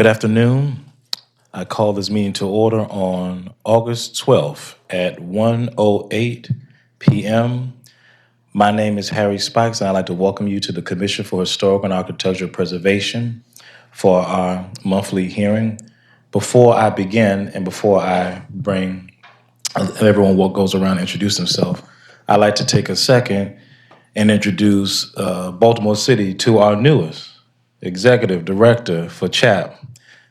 Good afternoon. I call this meeting to order on August 12th at 1:08 p.m. My name is Harry Spikes, and I'd like to welcome you to the Commission for Historical and Architectural Preservation for our monthly hearing. Before I begin and before I bring everyone what goes around and introduce themselves, I'd like to take a second and introduce Baltimore City to our newest Executive Director for CHAP,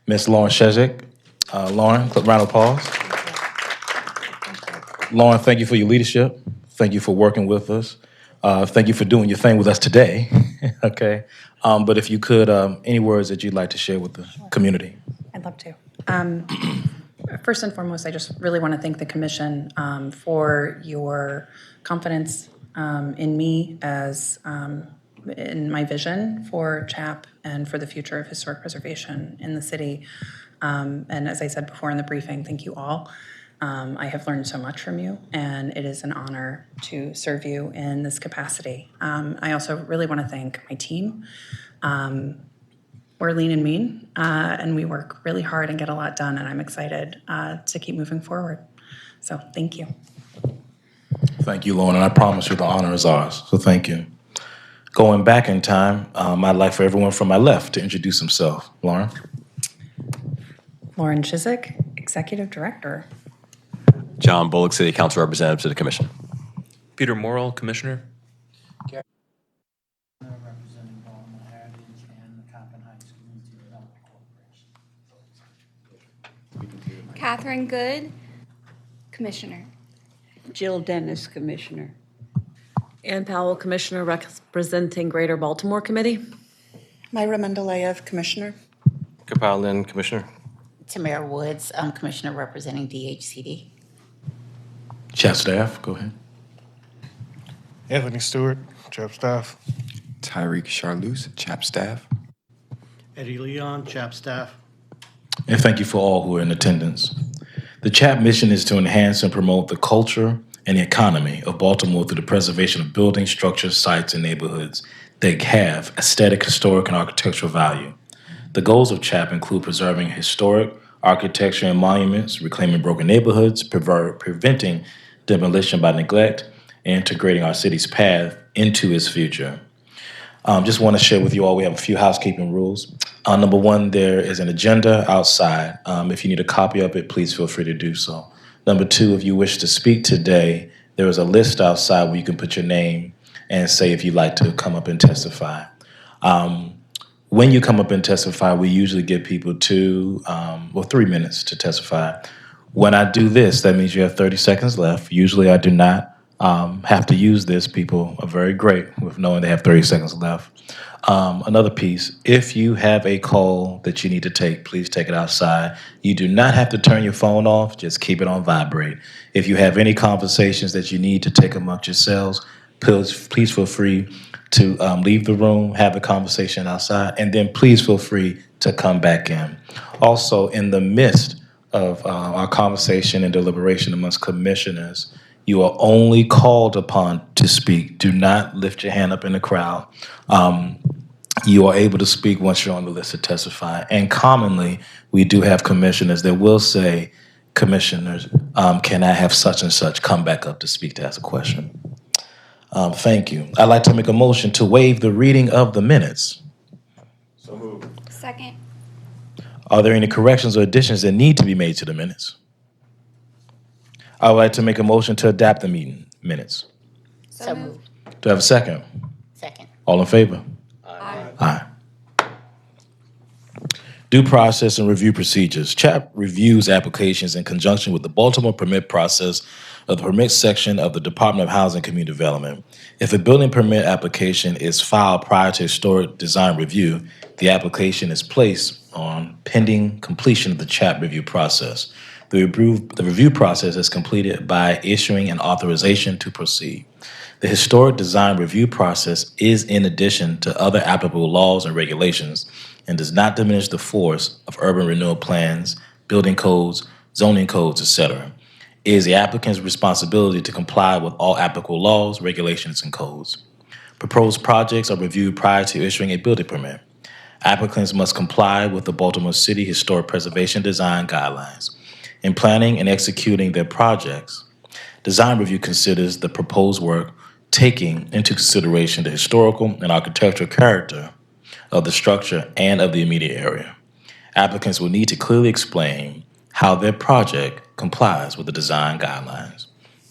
Ms. Lauren Shezek. Lauren, round of applause. Lauren, thank you for your leadership. Thank you for working with us. Thank you for doing your thing with us today. Okay. But if you could, any words that you'd like to share with the community? I'd love to. First and foremost, I just really want to thank the Commission for your confidence in me as in my vision for CHAP and for the future of historic preservation in the city. And as I said before in the briefing, thank you all. I have learned so much from you, and it is an honor to serve you in this capacity. I also really want to thank my team. We're lean and mean, and we work really hard and get a lot done, and I'm excited to keep moving forward. So thank you. Thank you, Lauren, and I promise you the honor is ours, so thank you. Going back in time, I'd like for everyone from my left to introduce himself. Lauren? Lauren Chiswick, Executive Director. John Bullock, City Council Representative to the Commission. Peter Morrill, Commissioner. Representing Baltimore Heritage and the Coppin Heights Community Development Corporation. Catherine Good, Commissioner. Jill Dennis, Commissioner. Ann Powell, Commissioner representing Greater Baltimore Committee. Myra Mendeleev, Commissioner. Kapal Lin, Commissioner. Tamara Woods, Commissioner representing DHCD. CHAP staff, go ahead. Anthony Stewart, CHAP staff. Tyreek Charlouse, CHAP staff. Eddie Leon, CHAP staff. And thank you for all who are in attendance. The CHAP mission is to enhance and promote the culture and the economy of Baltimore through the preservation of buildings, structures, sites, and neighborhoods that have aesthetic, historic, and architectural value. The goals of CHAP include preserving historic architecture and monuments, reclaiming broken neighborhoods, preventing demolition by neglect, and integrating our city's path into its future. Just want to share with you all, we have a few housekeeping rules. Number one, there is an agenda outside. If you need a copy of it, please feel free to do so. Number two, if you wish to speak today, there is a list outside where you can put your name and say if you'd like to come up and testify. When you come up and testify, we usually give people 3 minutes to testify. When I do this, that means you have 30 seconds left. Usually I do not have to use this. People are very great with knowing they have 30 seconds left. Another piece, if you have a call that you need to take, please take it outside. You do not have to turn your phone off, just keep it on vibrate. If you have any conversations that you need to take amongst yourselves, please feel free to leave the room, have a conversation outside, and then please feel free to come back in. Also, in the midst of our conversation and deliberation amongst commissioners, you are only called upon to speak. Do not lift your hand up in the crowd. You are able to speak once you're on the list to testify. And commonly, we do have commissioners that will say, commissioners, can I have such and such come back up to speak to ask a question? Thank you. I'd like to make a motion to waive the reading of the minutes. So moved. Second. Are there any corrections or additions that need to be made to the minutes? I would like to make a motion to adapt the meeting minutes. So moved. Do I have a second? Second. All in favor? Aye. Aye. Due process and review procedures. CHAP reviews applications in conjunction with the Baltimore permit process of the permit section of the Department of Housing and Community Development. If a building permit application is filed prior to historic design review, the application is placed on pending completion of the CHAP review process. The review process is completed by issuing an authorization to proceed. The historic design review process is in addition to other applicable laws and regulations and does not diminish the force of urban renewal plans, building codes, zoning codes, etc. It is the applicant's responsibility to comply with all applicable laws, regulations, and codes. Proposed projects are reviewed prior to issuing a building permit. Applicants must comply with the Baltimore City Historic Preservation Design Guidelines. In planning and executing their projects, design review considers the proposed work taking into consideration the historical and architectural character of the structure and of the immediate area. Applicants will need to clearly explain how their project complies with the design guidelines.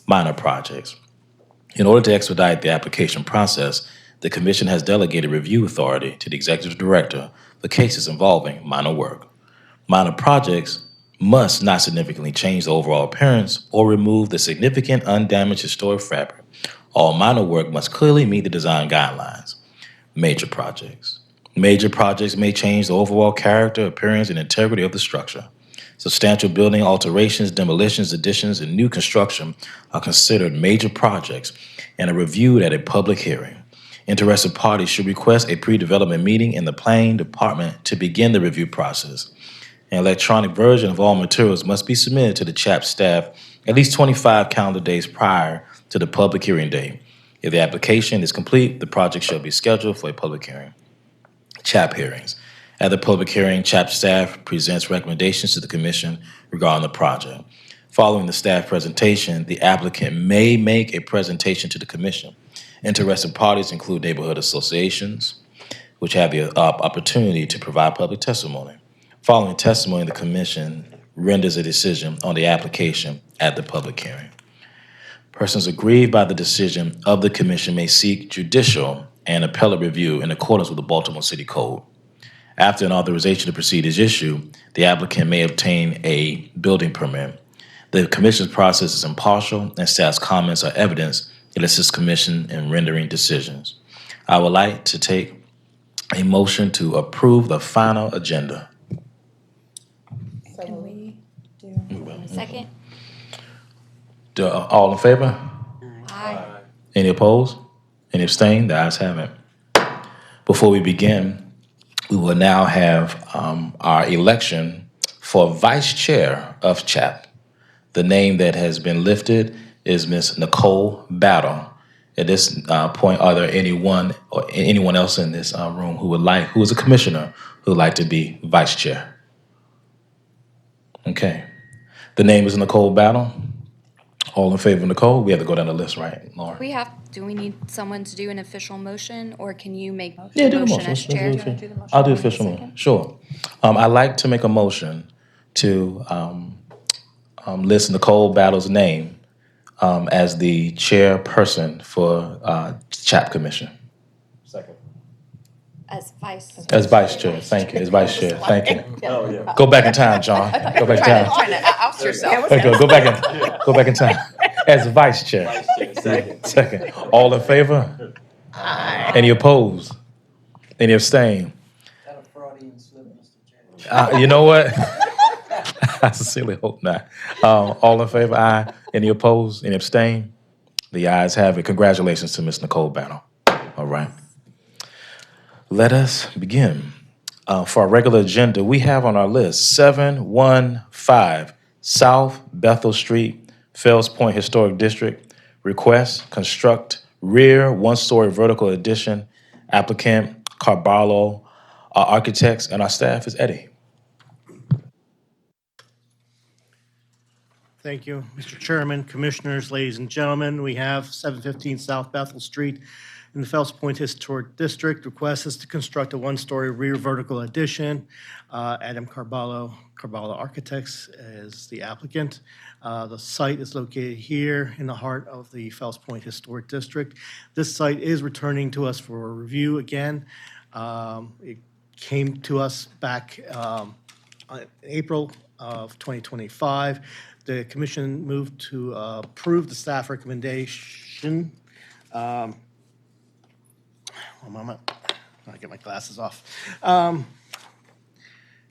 Minor projects. In order to expedite the application process, the Commission has delegated review authority to the Executive Director for cases involving minor work. Minor projects must not significantly change the overall appearance or remove the significant undamaged historic fabric. All minor work must clearly meet the design guidelines. Major projects. Major projects may change the overall character, appearance, and integrity of the structure. Substantial building alterations, demolitions, additions, and new construction are considered major projects and are reviewed at a public hearing. Interested parties should request a pre-development meeting in the planning department to begin the review process. An electronic version of all materials must be submitted to the CHAP staff at least 25 calendar days prior to the public hearing date. If the application is complete, the project shall be scheduled for a public hearing. CHAP hearings. At the public hearing, CHAP staff presents recommendations to the Commission regarding the project. Following the staff presentation, the applicant may make a presentation to the Commission. Interested parties include neighborhood associations, which have the opportunity to provide public testimony. Following testimony, the Commission renders a decision on the application at the public hearing. Persons aggrieved by the decision of the Commission may seek judicial and appellate review in accordance with the Baltimore City Code. After an authorization to proceed is issued, the applicant may obtain a building permit. The Commission's process is impartial, and staff's comments are evidence that assists Commission in rendering decisions. I would like to take a motion to approve the final agenda. Can we do? Second? All in favor? Aye. Any opposed? Any abstain? The ayes have it. Before we begin, we will now have our election for Vice Chair of CHAP. The name that has been lifted is Ms. Nicole Battle. At this point, are there anyone else in this room who is a commissioner who would like to be Vice Chair? Okay. The name is Nicole Battle. All in favor of Nicole? We have to go down the list, right, Laura? Do we need someone to do an official motion, or can you make Yeah, the do the motion motion. as chair? I'll do the official motion. Sure. I'd like to make a motion to list Nicole Battle's name as the chairperson for CHAP Commission. Second. As vice. As Vice Chair, thank you. As Vice Chair, thank you. Oh, yeah. Go back in time, John. Go back in time. Trying to oust yourself. Okay, go back in time. As Vice Chair. Second. All in favor? Aye. Any opposed? Any abstain? Is that a Freudian slip, Mr. Chair? You know what? I sincerely hope not. All in favor? Aye. Any opposed? Any abstain? The ayes have it. Congratulations to Ms. Nicole Battle. All right. Let us begin. For our regular agenda, we have on our list 715 South Bethel Street, Fells Point Historic District. Request, construct rear one-story vertical addition. Applicant, Carballo. Our architects and our staff is Eddie. Thank you, Mr. Chairman, Commissioners, ladies and gentlemen. We have 715 South Bethel Street in the Fells Point Historic District. Request is to construct a one-story rear vertical addition. Adam Carballo Architects is the applicant. The site is located here in the heart of the Fells Point Historic District. This site is returning to us for a review again. It came to us back in April of 2025. The commission moved to approve the staff recommendation. One moment, I get my glasses off.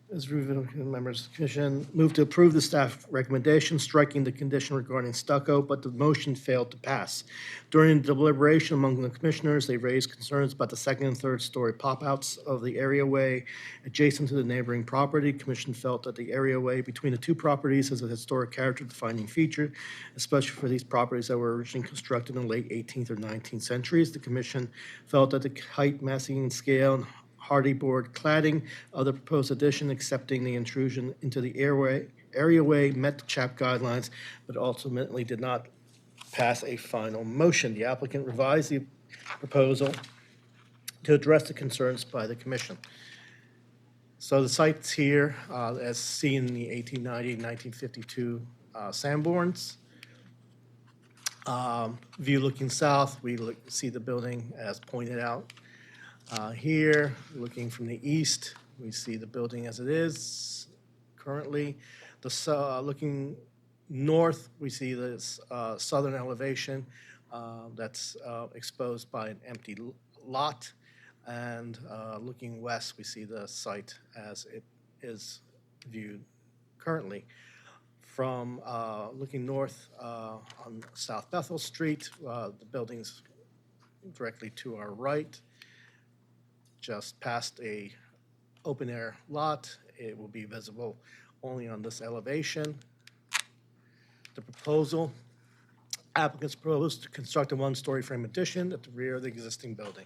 As members of the commission moved to approve the staff recommendation, striking the condition regarding stucco, but the motion failed to pass. During deliberation among the commissioners, they raised concerns about the second and third story pop-outs of the areaway adjacent to the neighboring property. Commission felt that the areaway between the two properties has a historic character defining feature, especially for these properties that were originally constructed in the late 18th or 19th centuries. The commission felt that the height, massing, and scale, and hardy board cladding of the proposed addition, accepting the intrusion into the areaway met the CHAP guidelines, but ultimately did not pass a final motion. The applicant revised the proposal to address the concerns by the commission. So the site's here, as seen in the 1890 and 1952 Sanborns. View looking south, we see the building as pointed out. Here, looking from the east, we see the building as it is currently. Looking north, we see this southern elevation that's exposed by an empty lot. And looking west, we see the site as it is viewed currently. From looking north on South Bethel Street, the building's directly to our right, just past a open-air lot. It will be visible only on this elevation. The proposal, applicants propose to construct a one-story frame addition at the rear of the existing building.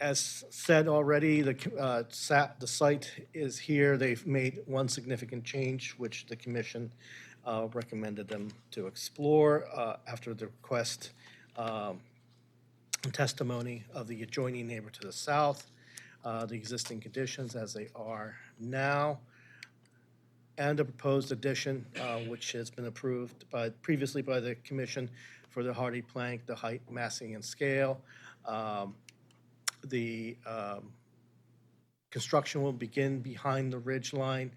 As said already, the site is here. They've made one significant change, which the commission recommended them to explore after the request and testimony of the adjoining neighbor to the south, the existing conditions as they are now, and a proposed addition, which has been approved previously by the commission for the hardy plank, the height, massing, and scale. The construction will begin behind the ridge line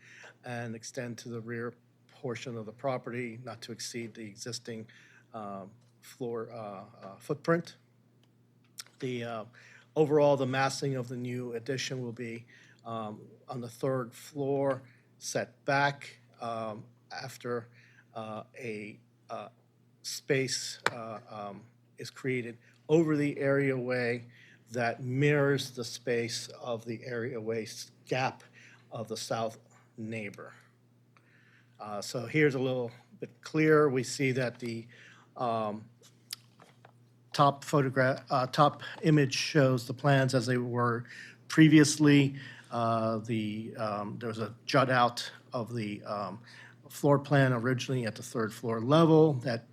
and extend to the rear portion of the property, not to exceed the existing floor footprint. Overall, the massing of the new addition will be on the third floor, set back after a space is created over the areaway that mirrors the space of the areaway gap of the south neighbor. So here's a little bit clearer. We see that the top image shows the plans as they were previously. There was a jut out of the floor plan originally at the third floor level that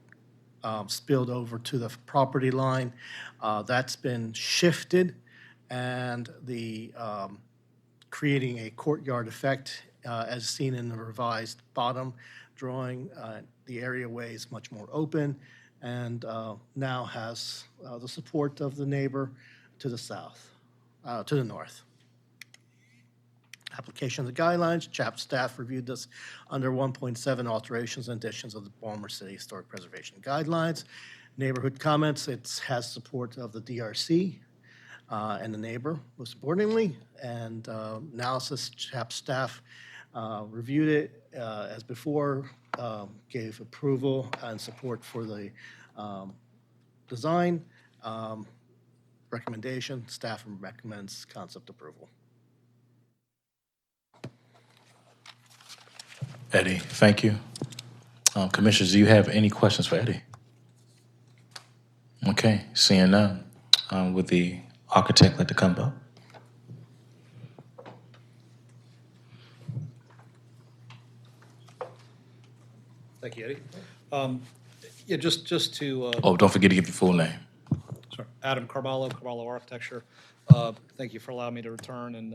spilled over to the property line. That's been shifted, and creating a courtyard effect as seen in the revised bottom drawing. The areaway is much more open and now has the support of the neighbor to the south, to the north. Application of the guidelines, CHAP staff reviewed this under 1.7 alterations and additions of the Baltimore City Historic Preservation Guidelines. Neighborhood comments, it has support of the DRC and the neighbor, most importantly. And analysis, CHAP staff reviewed it as before, gave approval and support for the design. Recommendation, staff recommends concept approval. Eddie, thank you. Commissioners, do you have any questions for Eddie? Okay, seeing none. Would the architect like to come up? Thank you, Eddie. Yeah, just to. Oh, don't forget to give your full name. Sorry, Adam Carvalho, Carvalho Architecture. Thank you for allowing me to return and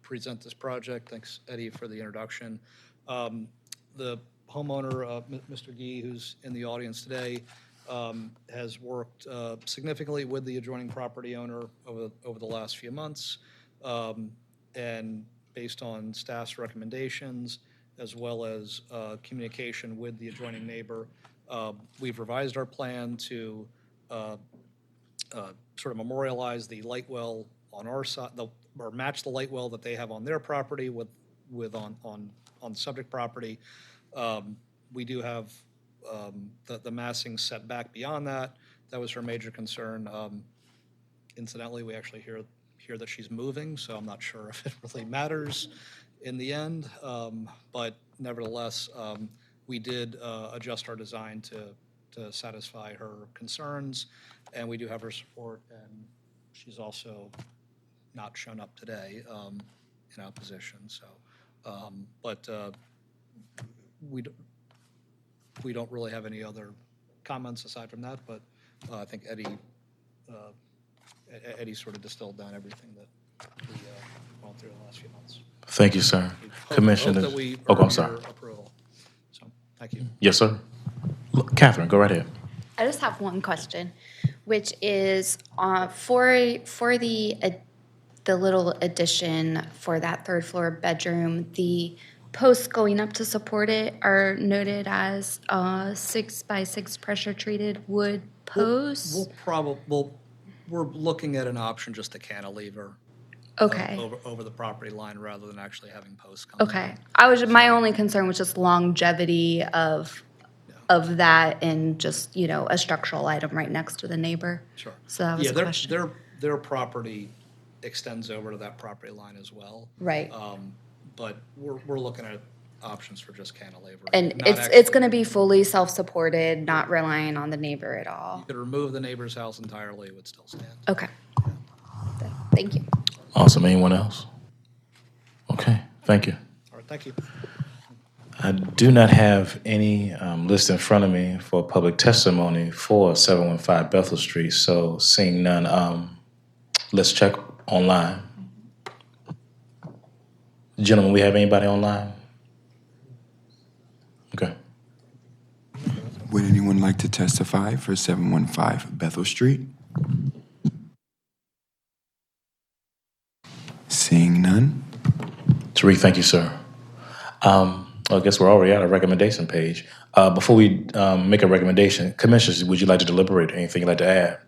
present this project. Thanks, Eddie, for the introduction. The homeowner, Mr. Gee, who's in the audience today, has worked significantly with the adjoining property owner over the last few months, and based on staff's recommendations, as well as communication with the adjoining neighbor, we've revised our plan to sort of memorialize the light well on our side, or match the light well that they have on their property with on the subject property. We do have the massing set back beyond that. That was her major concern. Incidentally, we actually hear that she's moving, so I'm not sure if it really matters in the end. But nevertheless, we did adjust our design to satisfy her concerns, and we do have her support, and she's also not shown up today in opposition. So, but we don't really have any other comments aside from that. But I think Eddie sort of distilled down everything that we went through in the last few months. Thank you, sir. Commissioner. Hope that we Oh, I'm earn sorry. your approval. So, thank you. Yes, sir. Look, Catherine, go right ahead. I just have one question, which is for the little addition for that third floor bedroom, the posts going up to support it are noted as 6x6 pressure treated wood posts. We're looking at an option just to cantilever Okay. over the property line rather than actually having posts come Okay. My only concern was just longevity of that and just, a structural item right next to the neighbor. Sure. So that was a question. Their property extends over to that property line as well. Right. But we're looking at options for just cantilever. And it's going to be fully self-supported, not relying on the neighbor at all. You could remove the neighbor's house entirely, it would still stand. Okay. Thank you. Awesome. Anyone else? Okay. Thank you. All right, thank you. I do not have any list in front of me for public testimony for 715 Bethel Street, so seeing none, let's check online. Gentlemen, we have anybody online? Okay. Would anyone like to testify for 715 Bethel Street? Seeing none. Tariq, thank you, sir. I guess we're already at a recommendation page. Before we make a recommendation, commissioners, would you like to deliberate? Anything you'd like to add?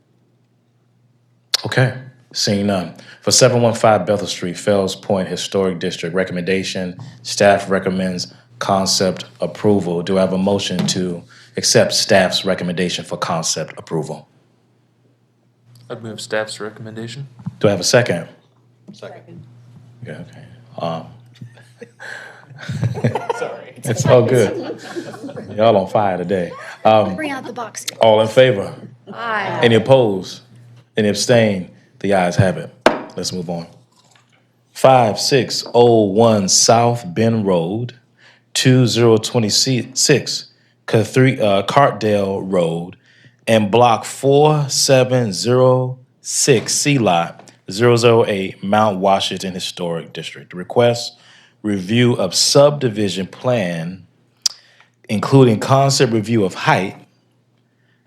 Okay, seeing none. For 715 Bethel Street, Fells Point Historic District, recommendation, staff recommends concept approval. Do I have a motion to accept staff's recommendation for concept approval? I'd move staff's recommendation. Do I have a second? Second. Yeah, okay. Sorry. It's all good. Y'all on fire today. Bring out the box. All in favor? Aye. Any opposed? Any abstain? The ayes have it. Let's move on. 5601 South Bend Road, 2026 Cartdale Road, and Block 4706 C Lot 008 Mount Washington Historic District. Request review of subdivision plan, including concept review of height,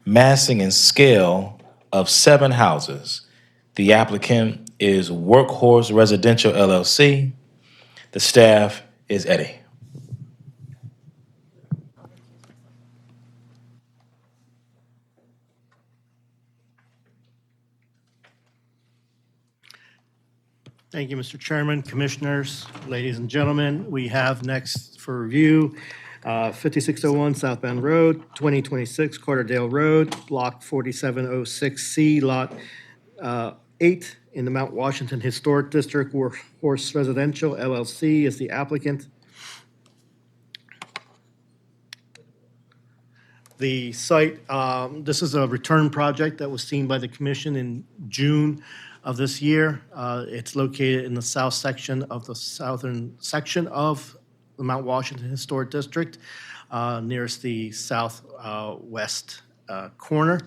massing, and scale of 7 houses. The applicant is Workhorse Residential LLC. The staff is Eddie. Thank you, Mr. Chairman, commissioners, ladies and gentlemen. We have next for review 5601 South Bend Road, 2026 Carterdale Road, Block 4706C, Lot 8 in the Mount Washington Historic District. Workhorse Residential LLC is the applicant. The site, this is a return project that was seen by the commission in June of this year. It's located in the south section of the southern section of the Mount Washington Historic District, nearest the southwest corner.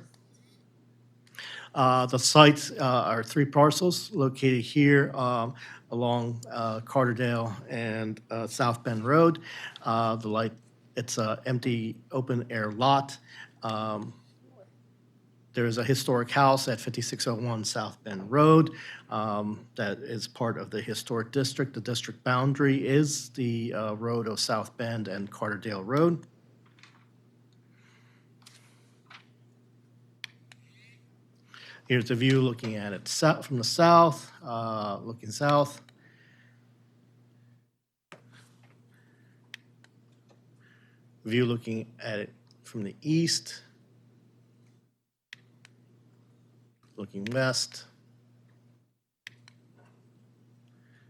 The sites are 3 parcels located here along Carterdale and South Bend Road. It's an empty open air lot. There's a historic house at 5601 South Bend Road that is part of the historic district. The district boundary is the road of South Bend and Carterdale Road. Here's the view looking at it from the south, looking south. View looking at it from the east, looking west,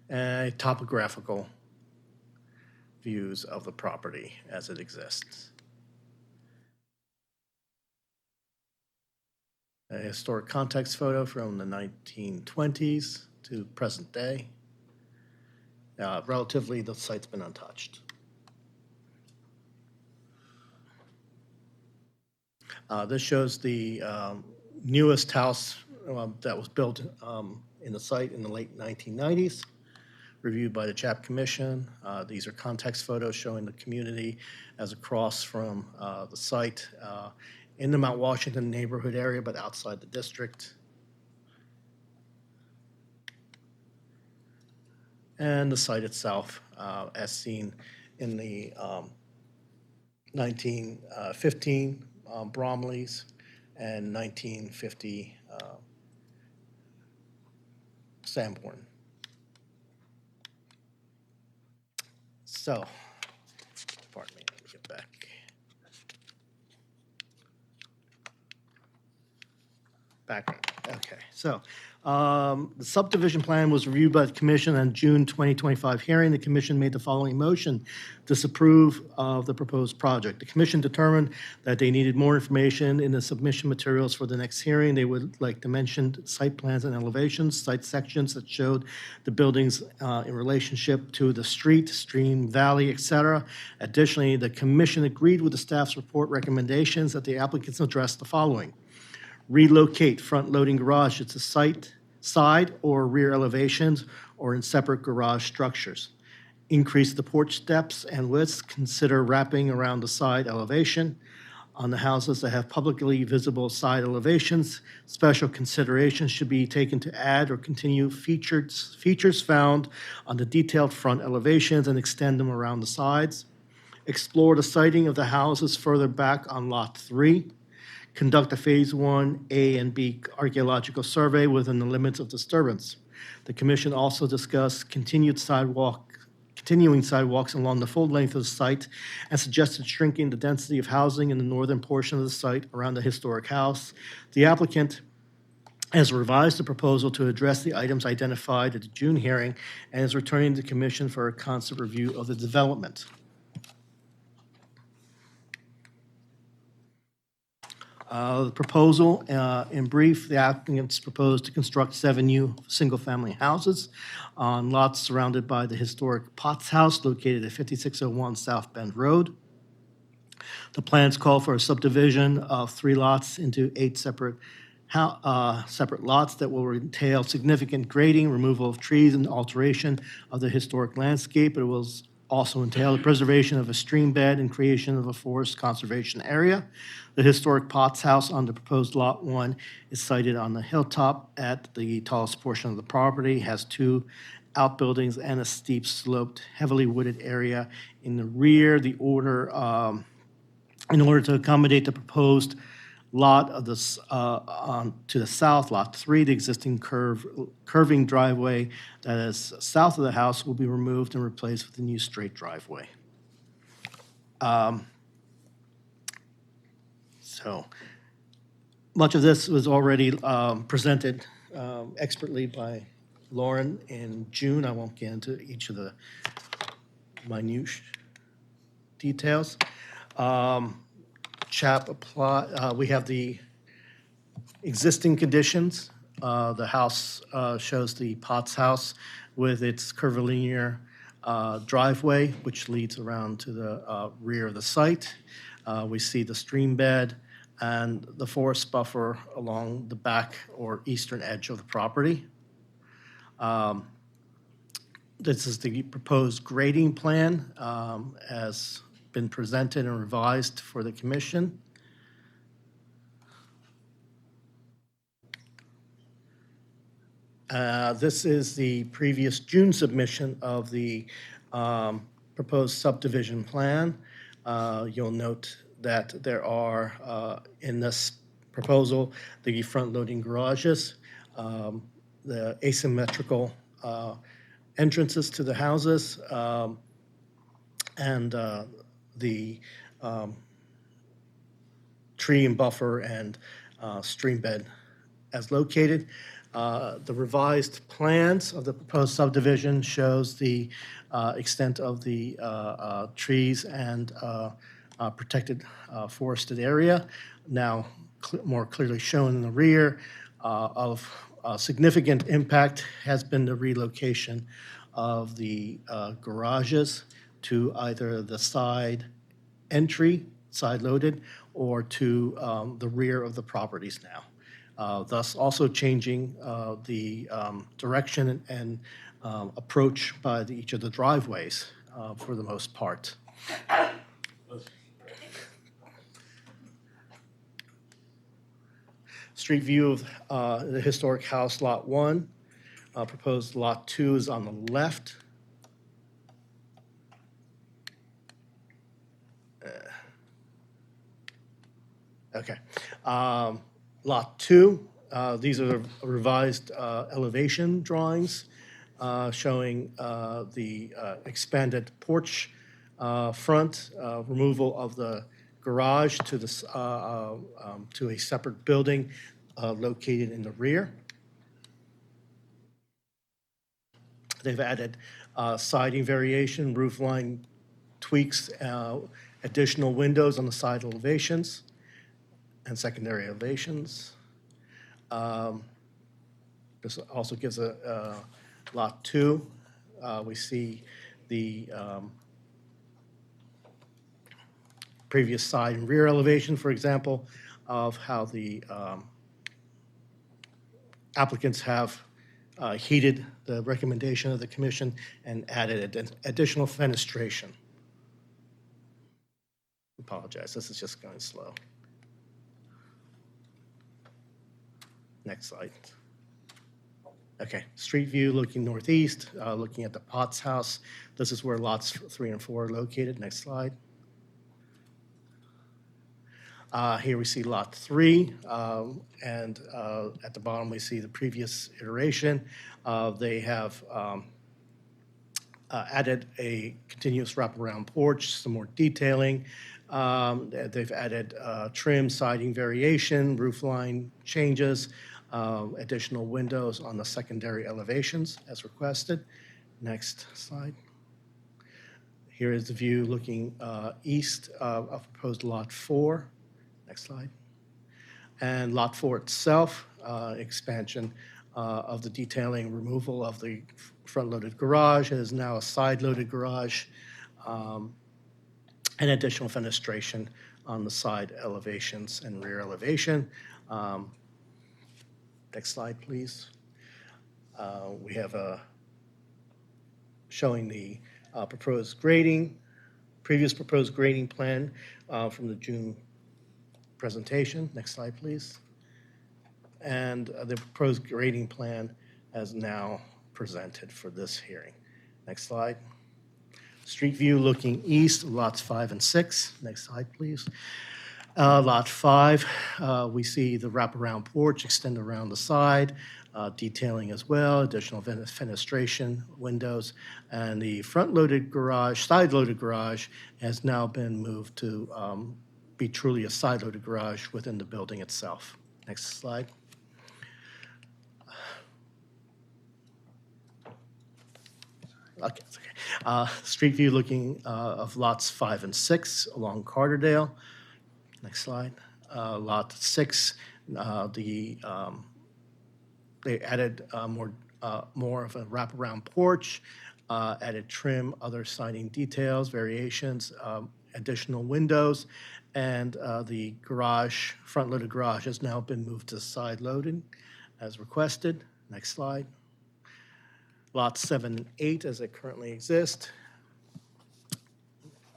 and topographical views of the property as it exists. A historic context photo from the 1920s. to present day. Relatively, the site's been untouched. This shows the newest house that was built in the site in the late 1990s, reviewed by the CHAP Commission. These are context photos showing the community as across from the site in the Mount Washington neighborhood area, but outside the district. And the site itself, as seen in the 1915 Bromleys and 1950 Sanborn. So, pardon me, let me get back. Background. Okay, so the subdivision plan was reviewed by the commission on June 2025 hearing. The commission made the following motion: disapprove of the proposed project. The commission determined that they needed more information in the submission materials for the next hearing. They would like to mention site plans and elevations, site sections that showed the buildings in relationship to the street, stream, valley, etc. Additionally, the commission agreed with the staff's report recommendations that the applicants address the following: relocate front-loading garage to side or rear elevations or in separate garage structures. Increase the porch steps and widths. Consider wrapping around the side elevation. On the houses that have publicly visible side elevations, special consideration should be taken to add or continue features found on the detailed front elevations and extend them around the sides. Explore the siting of the houses further back on Lot 3. Conduct a Phase 1A and B archaeological survey within the limits of disturbance. The commission also discussed continuing sidewalks along the full length of the site and suggested shrinking the density of housing in the northern portion of the site around the historic house. The applicant has revised the proposal to address the items identified at the June hearing and is returning to the commission for a concept review of the development. The proposal, in brief, the applicants proposed to construct 7 new single-family houses on lots surrounded by the historic Potts House located at 5601 South Bend Road. The plans call for a subdivision of 3 lots into 8 separate lots that will entail significant grading, removal of trees, and alteration of the historic landscape. It will also entail the preservation of a stream bed and creation of a forest conservation area. The historic Potts House on the proposed Lot 1 is sited on the hilltop at the tallest portion of the property, has 2 outbuildings and a steep sloped, heavily wooded area in the rear. In order to accommodate the proposed lot of this to the south, Lot 3, the existing curving driveway that is south of the house will be removed and replaced with a new straight driveway. So much of this was already presented expertly by Lauren in June. I won't get into each of the minute details. CHAP apply. We have the existing conditions. The house shows the Potts House with its curvilinear driveway, which leads around to the rear of the site. We see the stream bed and the forest buffer along the back or eastern edge of the property. This is the proposed grading plan as been presented and revised for the commission. This is the previous June submission of the proposed subdivision plan. You'll note that there are, in this proposal, the front-loading garages, the asymmetrical entrances to the houses, and the tree and buffer and stream bed as located. The revised plans of the proposed subdivision shows the extent of the trees and protected forested area, now more clearly shown in the rear of a significant impact has been the relocation of the garages to either the side entry, side loaded, or to the rear of the properties now. Thus also changing the direction and approach by each of the driveways for the most part. Street view of the historic house, Lot 1. Proposed Lot 2 is on the left. Okay. Lot 2, these are the revised elevation drawings showing the expanded porch front, removal of the garage to a separate building located in the rear. They've added siding variation, roof line tweaks, additional windows on the side elevations and secondary elevations. This also gives a Lot 2. We see the previous side and rear elevation, for example, of how the applicants have heeded the recommendation of the commission and added additional fenestration. Apologize, this is just going slow. Next slide. Okay, street view looking northeast, looking at the Potts house. This is where lots 3 and 4 are located. Next slide. Here we see Lot 3, and at the bottom we see the previous iteration. They have added a continuous wraparound porch, some more detailing. They've added trim, siding variation, roof line changes, additional windows on the secondary elevations as requested. Next slide. Here is the view looking east of proposed Lot 4. Next slide. And Lot 4 itself, expansion of the detailing, removal of the front-loaded garage. It is now a side-loaded garage, and additional fenestration on the side elevations and rear elevation. Next slide, please. We have showing the proposed grading, previous proposed grading plan from the June presentation. Next slide, please. And the proposed grading plan as now presented for this hearing. Next slide. Street view looking east, lots 5 and 6. Next slide, please. Lot 5, we see the wraparound porch extend around the side, detailing as well, additional fenestration, windows, and the front-loaded garage, side-loaded garage has now been moved to be truly a side-loaded garage within the building itself. Next slide. Okay, it's okay. Street view looking of lots 5 and 6 along Carterdale. Next slide. Lot 6, they added more of a wraparound porch, added trim, other siding details, variations, additional windows, and the garage, front-loaded garage has now been moved to side loading as requested. Next slide. Lots 7 and 8 as they currently exist.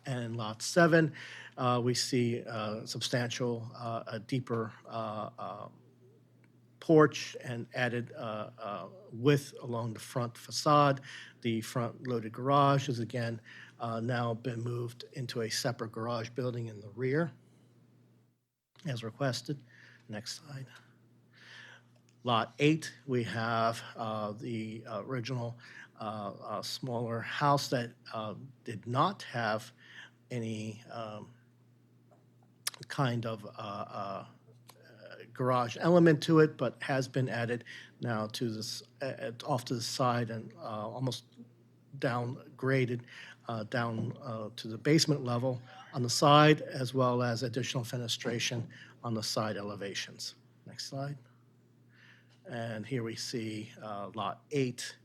And Lot 7, we see substantial, a deeper porch and added width along the front facade. The front-loaded garage has again now been moved into a separate garage building in the rear as requested. Next slide. Lot 8, we have the original smaller house that did not have any kind of garage element to it, but has been added now to this off to the side and almost downgraded down to the basement level on the side, as well as additional fenestration on the side elevations. Next slide. And here we see Lot 8,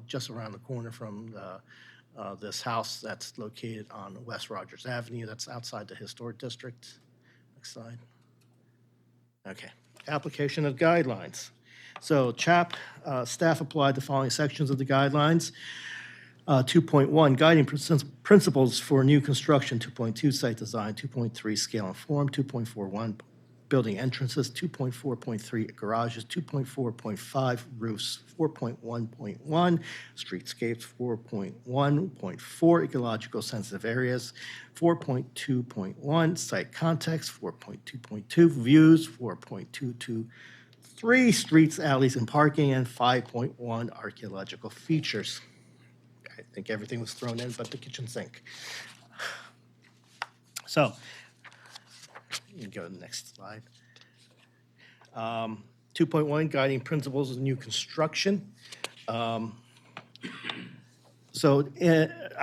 just around the corner from this house that's located on West Rogers Avenue. That's outside the historic district. Next slide. Okay, application of guidelines. So CHAP, staff applied the following sections of the guidelines. 2.1, guiding principles for new construction. 2.2, site design. 2.3, scale and form. 2.41, building entrances. 2.4.3, garages. 2.4.5, roofs. 4.1.1, streetscapes. 4.1.4, ecological sensitive areas. 4.2.1, site context. 4.2.2, views. 4.223, streets, alleys, and parking. And 5.1, archaeological features. I think everything was thrown in but the kitchen sink. So, you can go to the next slide. 2.1, guiding principles of new construction. I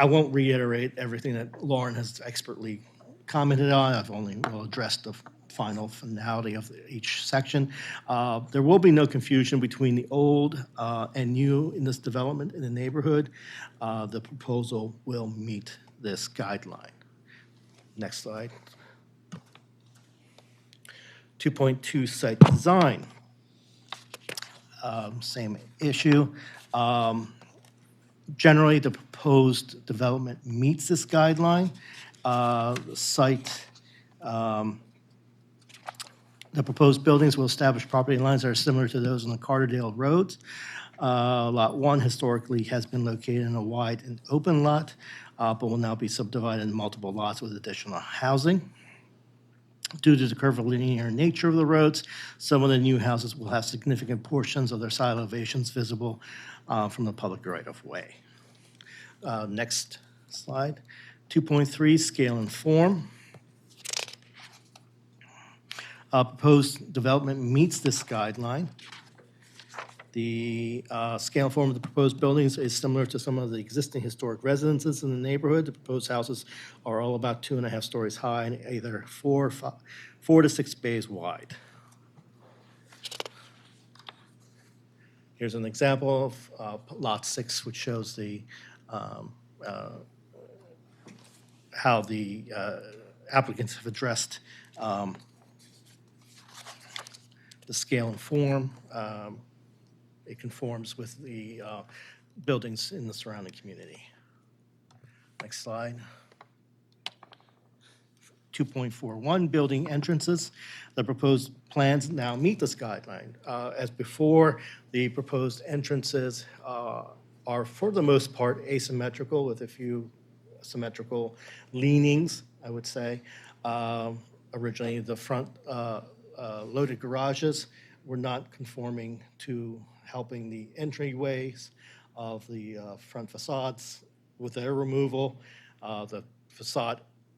won't reiterate everything that Lauren has expertly commented on. I've only addressed the final finality of each section. There will be no confusion between the old and new in this development in the neighborhood. The proposal will meet this guideline. Next slide. 2.2, site design. Same issue. Generally, the proposed development meets this guideline. The site, the proposed buildings will establish property lines that are similar to those on the Carterdale roads. Lot 1 historically has been located in a wide and open lot, but will now be subdivided into multiple lots with additional housing. Due to the curvilinear nature of the roads, some of the new houses will have significant portions of their side elevations visible from the public right-of-way. Next slide. 2.3, scale and form. Proposed development meets this guideline. The scale and form of the proposed buildings is similar to some of the existing historic residences in the neighborhood. The proposed houses are all about 2.5 stories high and either 4 to 6 bays wide. Here's an example of Lot 6, which shows the how the applicants have addressed the scale and form. It conforms with the buildings in the surrounding community. Next slide. 2.41, building entrances. The proposed plans now meet this guideline. As before, the proposed entrances are for the most part asymmetrical with a few symmetrical leanings, I would say. Originally, the front loaded garages were not conforming to helping the entryways of the front facades. With their removal,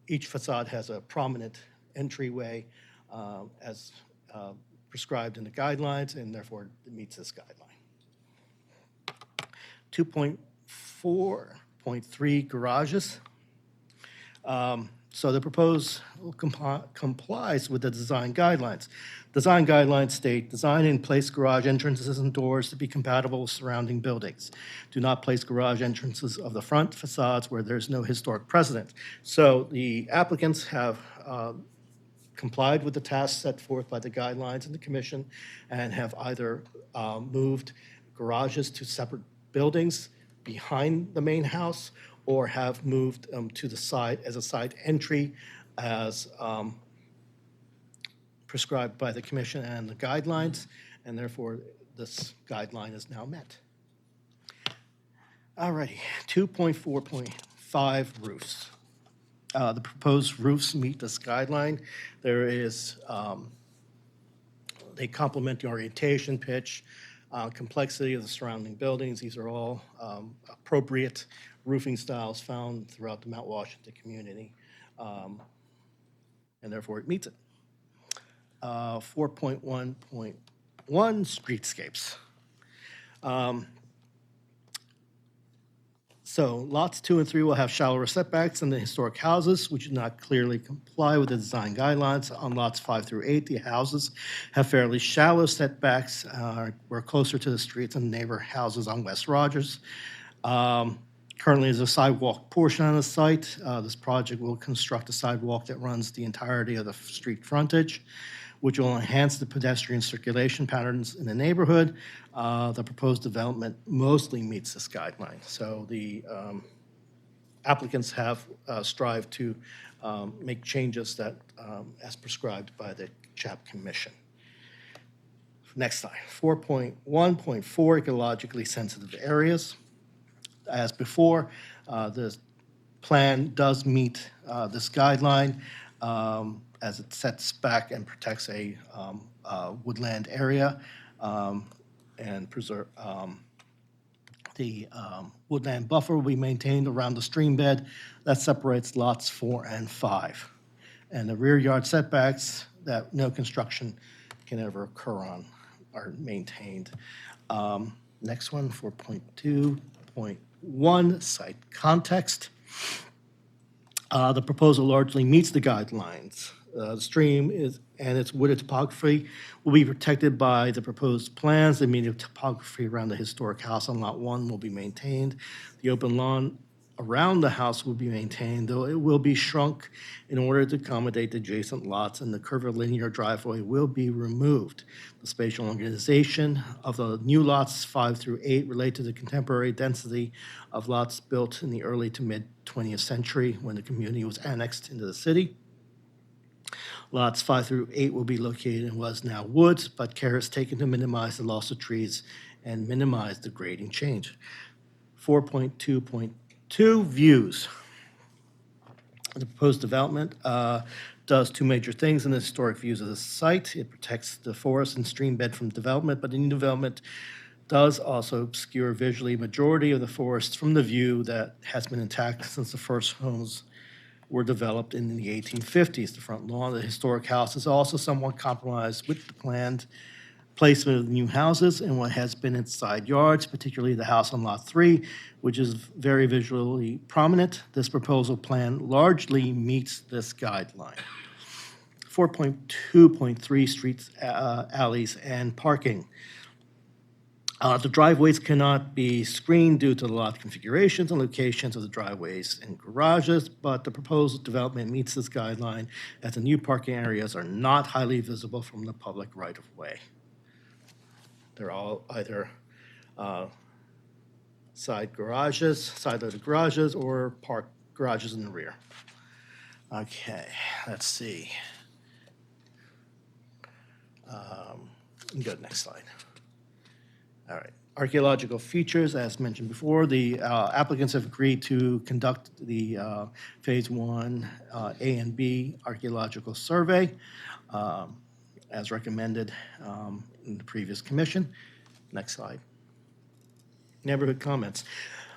each facade has a prominent entryway as prescribed in the guidelines, and therefore it meets this guideline. 2.4.3, garages. So the proposed complies with the design guidelines. Design guidelines state, design and place garage entrances and doors to be compatible with surrounding buildings. Do not place garage entrances of the front facades where there's no historic precedent. So the applicants have complied with the tasks set forth by the guidelines and the commission and have either moved garages to separate buildings behind the main house or have moved to the side as a side entry as prescribed by the commission and the guidelines, and therefore this guideline is now met. All righty, 2.4.5, roofs. The proposed roofs meet this guideline. There is, they complement the orientation, pitch, complexity of the surrounding buildings. These are all appropriate roofing styles found throughout the Mount Washington community, and therefore it meets it. 4.1.1, streetscapes. So lots 2 and 3 will have shallower setbacks than the historic houses, which do not clearly comply with the design guidelines. On lots 5 through 8, the houses have fairly shallow setbacks. We're closer to the streets than neighbor houses on West Rogers. Currently, there's a sidewalk portion on the site. This project will construct a sidewalk that runs the entirety of the street frontage, which will enhance the pedestrian circulation patterns in the neighborhood. The proposed development mostly meets this guideline. So the applicants have strived to make changes that, as prescribed by the CHAP Commission. Next slide. 4.1.4, ecologically sensitive areas. As before, the plan does meet this guideline as it sets back and protects a woodland area and preserve the woodland buffer will be maintained around the stream bed that separates lots 4 and 5. And the rear yard setbacks that no construction can ever occur on are maintained. Next one, 4.2.1, site context. The proposal largely meets the guidelines. The stream and its wooded topography will be protected by the proposed plans. The immediate topography around the historic house on Lot 1 will be maintained. The open lawn around the house will be maintained, though it will be shrunk in order to accommodate the adjacent lots, and the curvilinear driveway will be removed. The spatial organization of the new lots 5 through 8 relate to the contemporary density of lots built in the early to mid 20th century when the community was annexed into the city. Lots 5 through 8 will be located in what is now woods, but care is taken to minimize the loss of trees and minimize the grading change. 4.2.2, views. The proposed development does 2 major things in the historic views of the site. It protects the forest and stream bed from development, but the new development does also obscure visually majority of the forest from the view that has been intact since the first homes were developed in the 1850s. The front lawn of the historic house is also somewhat compromised with the planned placement of the new houses and what has been its side yards, particularly the house on Lot 3, which is very visually prominent. This proposal plan largely meets this guideline. 4.2.3, streets, alleys, and parking. The driveways cannot be screened due to the lot configurations and locations of the driveways and garages, but the proposed development meets this guideline as the new parking areas are not highly visible from the public right-of-way. They're all either side-loaded garages, or parked garages in the rear. Okay, let's see. Go to next slide. All right. Archaeological features, as mentioned before, the applicants have agreed to conduct the Phase 1 A and B archaeological survey as recommended in the previous commission. Next slide. Neighborhood comments.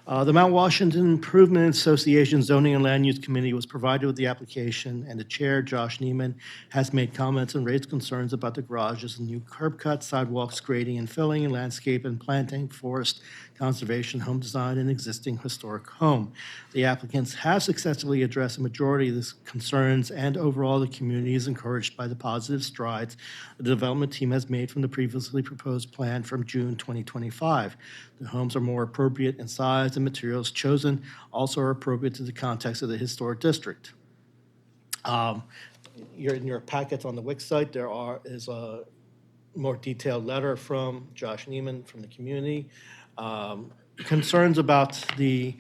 The Mount Washington Improvement Association Zoning and Land Use Committee was provided with the application, and the chair, Josh Neiman, has made comments and raised concerns about the garages and new curb cuts, sidewalks, grading and filling, and landscape and planting, forest conservation, home design, and existing historic home. The applicants have successfully addressed a majority of these concerns, and overall the community is encouraged by the positive strides the development team has made from the previously proposed plan from June 2025. The homes are more appropriate in size, and materials chosen also are appropriate to the context of the historic district. In your packets on the WIC site, is a more detailed letter from Josh Neiman from the community. Concerns about the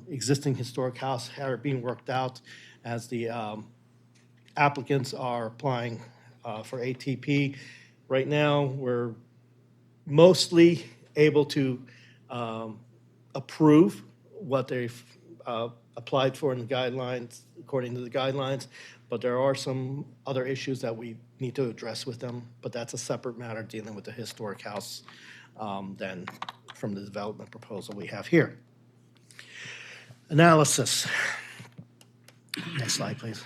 existing historic house are being worked out as the applicants are applying for ATP. Right now, we're mostly able to approve what they've applied for in the guidelines, according to the guidelines, but there are some other issues that we need to address with them, but that's a separate matter dealing with the historic house than from the development proposal we have here. Analysis. Next slide, please.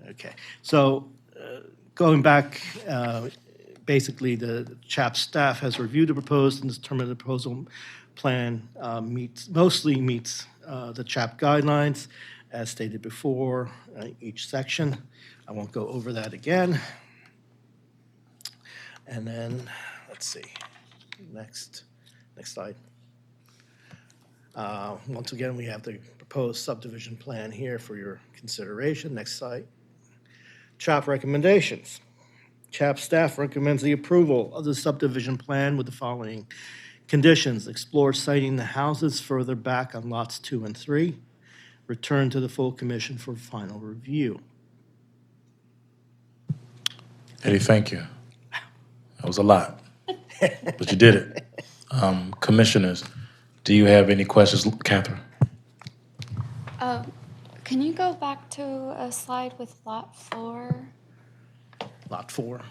Okay, so Going back, basically, the CHAP staff has reviewed the proposed and determined the proposal plan mostly meets the CHAP guidelines, as stated before, each section. I won't go over that again. And then, let's see, next slide. Once again, we have the proposed subdivision plan here for your consideration. Next slide. CHAP recommendations. CHAP staff recommends the approval of the subdivision plan with the following conditions. Explore siting the houses further back on lots 2 and 3. Return to the full commission for final review. Eddie, thank you. That was a lot, but you did it. Commissioners, do you have any questions? Catherine? Can you go back to a slide with lot 4? Lot 4.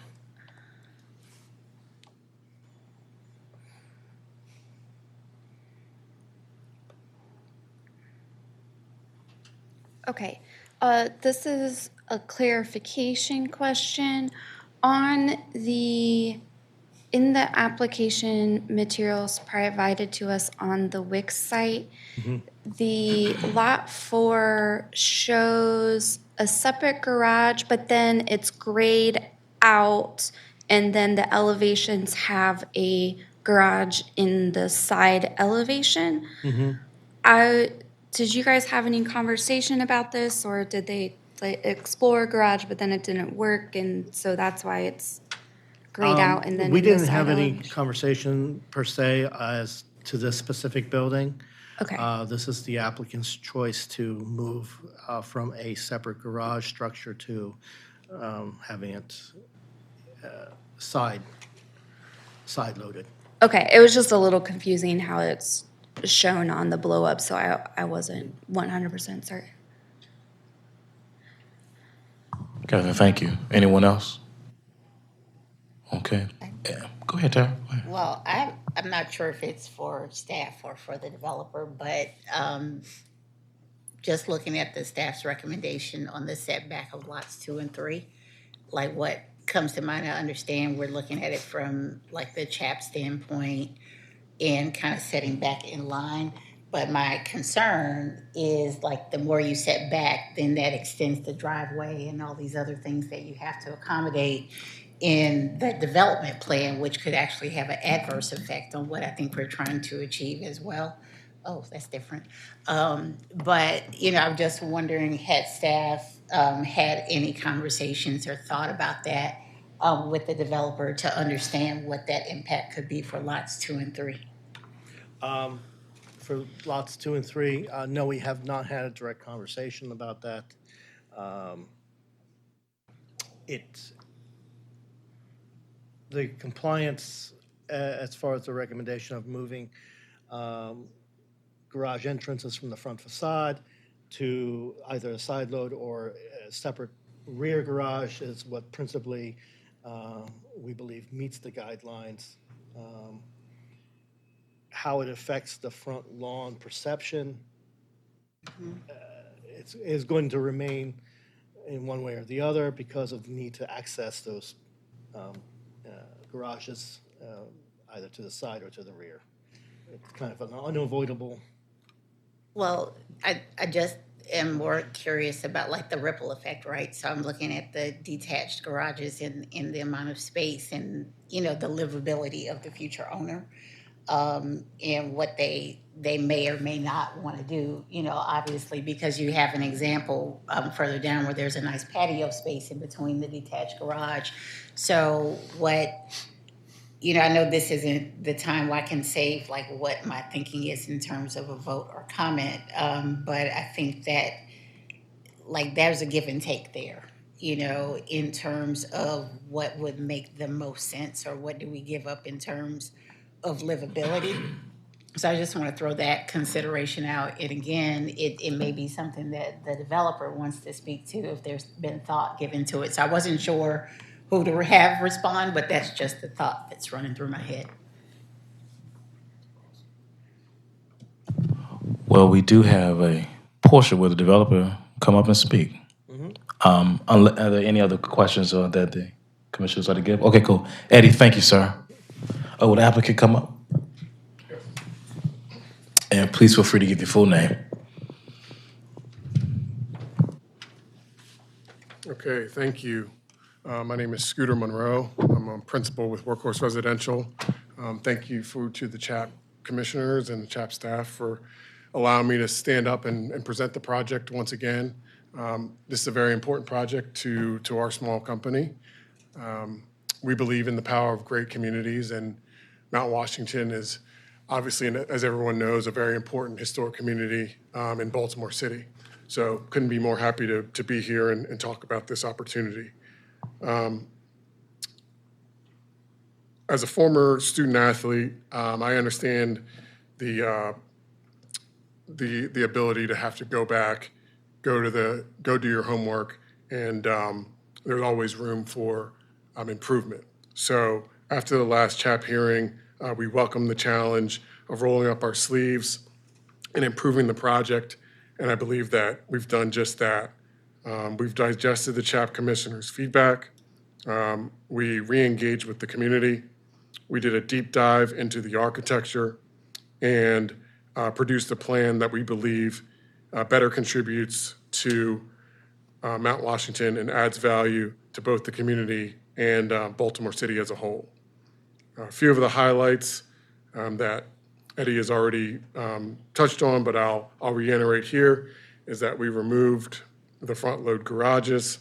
Okay, this is a clarification question. In the application materials provided to us on the Wix site, the lot 4 shows a separate garage, but then it's grayed out, and then the elevations have a garage in the side elevation. Did you guys have any conversation about this, or did they explore garage, but then it didn't work, and so that's why it's grayed out? And then we in the didn't side have any elevation? conversation per se as to this specific building. Okay. This is the applicant's choice to move from a separate garage structure to having it side loaded. Okay, it was just a little confusing how it's shown on the blow up, so I wasn't 100% certain. Catherine, thank you. Anyone else? Okay. Yeah. Go ahead, Tara. Go ahead. Well, I'm not sure if it's for staff or for the developer, but just looking at the staff's recommendation on the setback of lots 2 and 3, like what comes to mind, I understand we're looking at it from like the CHAP standpoint and kind of setting back in line. But my concern is like the more you set back, then that extends the driveway and all these other things that you have to accommodate in the development plan, which could actually have an adverse effect on what I think we're trying to achieve as well. Oh, that's different. But, I'm just wondering, had staff had any conversations or thought about that with the developer to understand what that impact could be for lots 2 and 3? For lots 2 and 3, no, we have not had a direct conversation about that. The compliance, as far as the recommendation of moving garage entrances from the front facade to either a side load or a separate rear garage is what principally we believe meets the guidelines. How it affects the front lawn perception is going to remain in one way or the other because of the need to access those garages either to the side or to the rear. It's kind of an unavoidable. Well, I just am more curious about like the ripple effect, right? So I'm looking at the detached garages in the amount of space and, the livability of the future owner. And what they may or may not want to do, obviously, because you have an example further down where there's a nice patio space in between the detached garage. So I know this isn't the time where I can say like what my thinking is in terms of a vote or comment, but I think that like there's a give and take there, in terms of what would make the most sense or what do we give up in terms of livability. So I just want to throw that consideration out. And again, it may be something that the developer wants to speak to if there's been thought given to it. So I wasn't sure who to have respond, but that's just the thought that's running through my head. Well, we do have a portion where the developer come up and speak. Are there any other questions or that the Commissioners are to give? Okay, cool. Eddie, thank you, sir. Will the applicant come up? And please feel free to give your full name. Okay, thank you. My name is Scooter Monroe. I'm a principal with Workhorse Residential. Thank you to the CHAP commissioners and the CHAP staff for allowing me to stand up and present the project once again. This is a very important project to our small company. We believe in the power of great communities, and Mount Washington is obviously, as everyone knows, a very important historic community in Baltimore City. So couldn't be more happy to be here and talk about this opportunity. As a former student athlete, I understand the ability to have to go back, go do your homework, and there's always room for improvement. So after the last CHAP hearing, we welcome the challenge of rolling up our sleeves and improving the project, and I believe that we've done just that. We've digested the CHAP commissioner's feedback. We re-engaged with the community. We did a deep dive into the architecture and produced a plan that we believe better contributes to Mount Washington and adds value to both the community and Baltimore City as a whole. A few of the highlights that Eddie has already touched on, but I'll reiterate here, is that we removed the front load garages.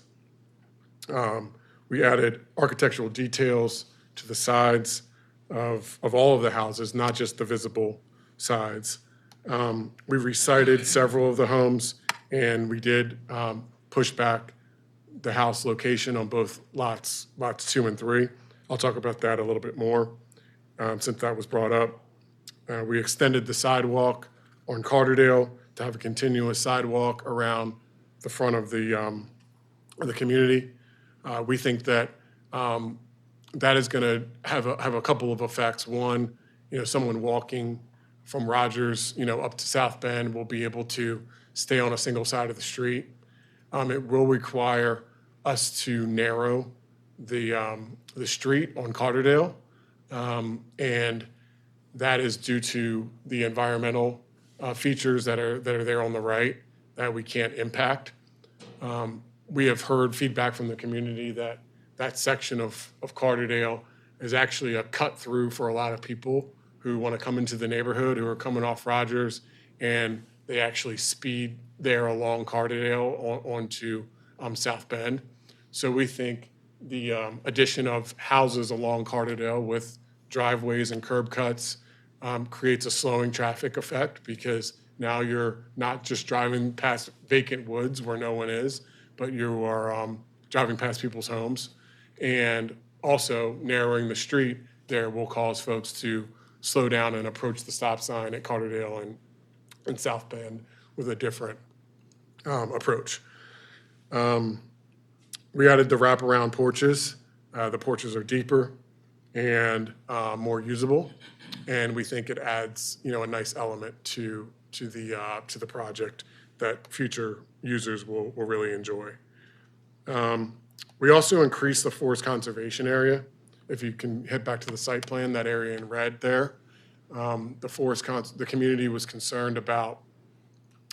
We added architectural details to the sides of all of the houses, not just the visible sides. We recited several of the homes, and we did push back the house location on both lots 2 and 3. I'll talk about that a little bit more since that was brought up. We extended the sidewalk on Carterdale to have a continuous sidewalk around the front of the community. We think that that is going to have a couple of effects. One, someone walking from Rogers, up to South Bend will be able to stay on a single side of the street. It will require us to narrow the street on Carterdale, and that is due to the environmental features that are there on the right that we can't impact. We have heard feedback from the community that that section of Carterdale is actually a cut through for a lot of people who want to come into the neighborhood, who are coming off Rogers, and they actually speed there along Carterdale onto South Bend. So we think the addition of houses along Carterdale with driveways and curb cuts creates a slowing traffic effect, because now you're not just driving past vacant woods where no one is, but you are driving past people's homes. And also narrowing the street there will cause folks to slow down and approach the stop sign at Carterdale and South Bend with a different approach. We added the wraparound porches. The porches are deeper and more usable, and we think it adds a nice element to the project that future users will really enjoy. We also increased the forest conservation area. If you can head back to the site plan, that area in red there, the community was concerned about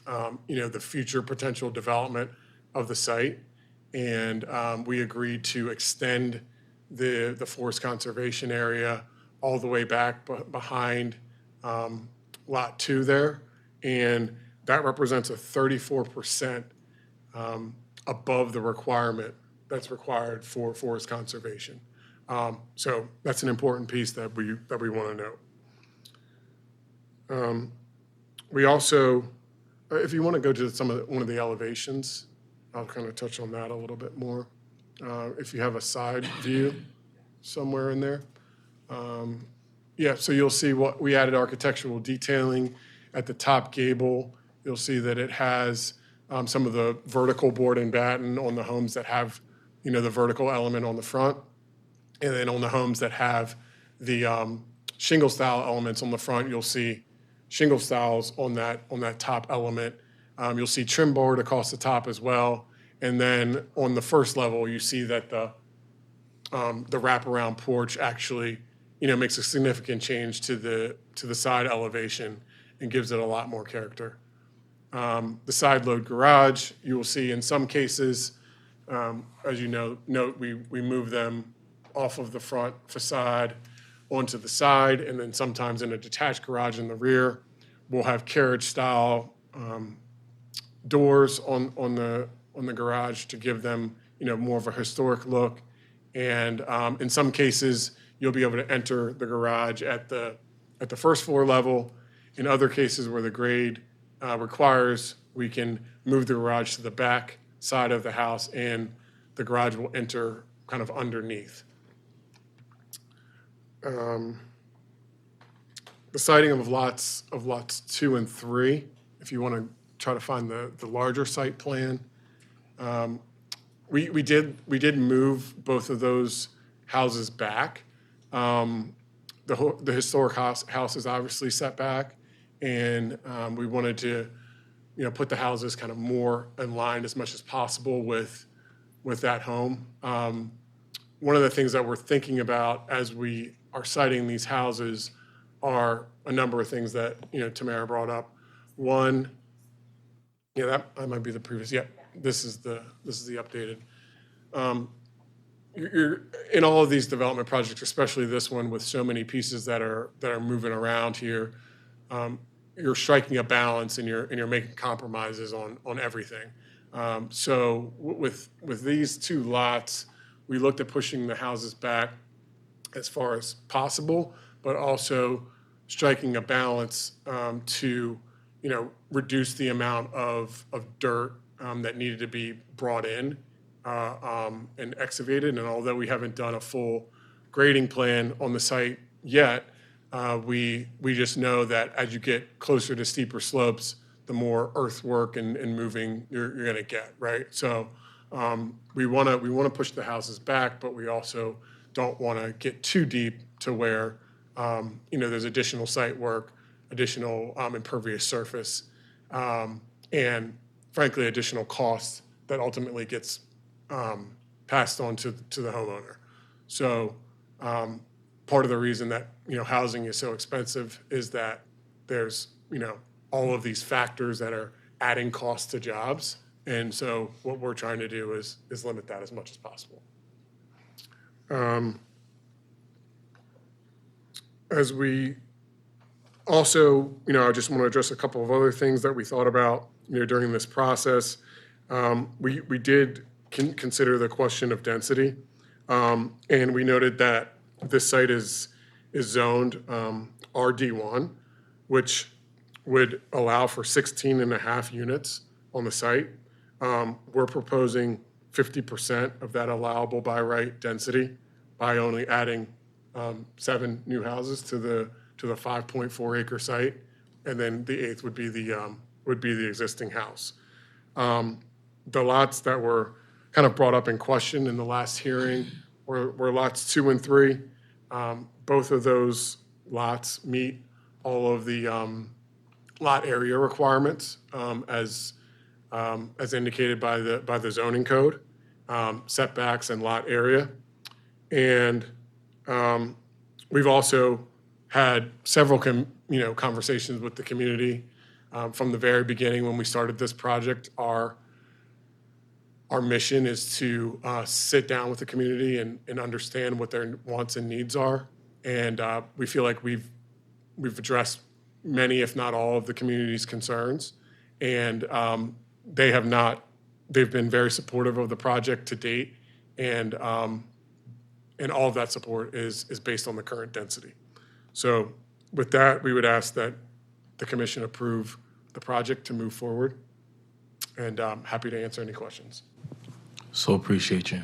the future potential development of the site, and we agreed to extend the forest conservation area all the way back behind Lot 2 there, and that represents a 34% above the requirement that's required for forest conservation. So that's an important piece that we want to note. We also, if you want to go to one of the elevations, I'll kind of touch on that a little bit more. If you have a side view somewhere in there. So you'll see what we added architectural detailing at the top gable. You'll see that it has some of the vertical board and batten on the homes that have the vertical element on the front. And then on the homes that have the shingle style elements on the front, you'll see shingle styles on that top element. You'll see trim board across the top as well. And then on the first level, you see that the wraparound porch actually, makes a significant change to the side elevation and gives it a lot more character. The side load garage, you will see in some cases, as you note, we move them off of the front facade onto the side, and then sometimes in a detached garage in the rear, we'll have carriage-style doors on the garage to give them, more of a historic look. And in some cases, you'll be able to enter the garage at the first floor level. In other cases where the grade requires, we can move the garage to the back side of the house, and the garage will enter kind of underneath. The siting of lots 2 and 3, if you want to try to find the larger site plan, we did move both of those houses back. The historic house is obviously set back, and we wanted to, put the houses kind of more in line as much as possible with that home. One of the things that we're thinking about as we are siting these houses are a number of things that, Tamara brought up. One, that might be the previous. Yeah, this is the updated. You're in all of these development projects, especially this one with so many pieces that are moving around here. You're striking a balance, and you're making compromises on everything. So with these 2 lots, we looked at pushing the houses back as far as possible, but also striking a balance to reduce the amount of dirt that needed to be brought in and excavated. And although we haven't done a full grading plan on the site yet, we just know that as you get closer to steeper slopes, the more earthwork and moving you're going to get, right? So we want to push the houses back, but we also don't want to get too deep to where there's additional site work, additional impervious surface, and frankly additional costs that ultimately gets passed on to the homeowner. So part of the reason that housing is so expensive is that there's all of these factors that are adding costs to jobs, and so what we're trying to do is limit that as much as possible. As we also, I just want to address a couple of other things that we thought about during this process. We did consider the question of density, and we noted that this site is zoned RD1, which would allow for 16 and a half units on the site. We're proposing 50% of that allowable by right density by only adding 7 new houses to the 5.4 acre site, and then the 8th would be the existing house. The lots that were kind of brought up in question in the last hearing were lots 2 and 3. Both of those lots meet all of the lot area requirements as indicated by the zoning code, setbacks and lot area. And we've also had several conversations with the community from the very beginning when we started this project. Our mission is to sit down with the community and understand what their wants and needs are. And we feel like we've addressed many, if not all, of the community's concerns. And they've been very supportive of the project to date. And all of that support is based on the current density. So with that, we would ask that the commission approve the project to move forward. And I'm happy to answer any questions. So appreciate you.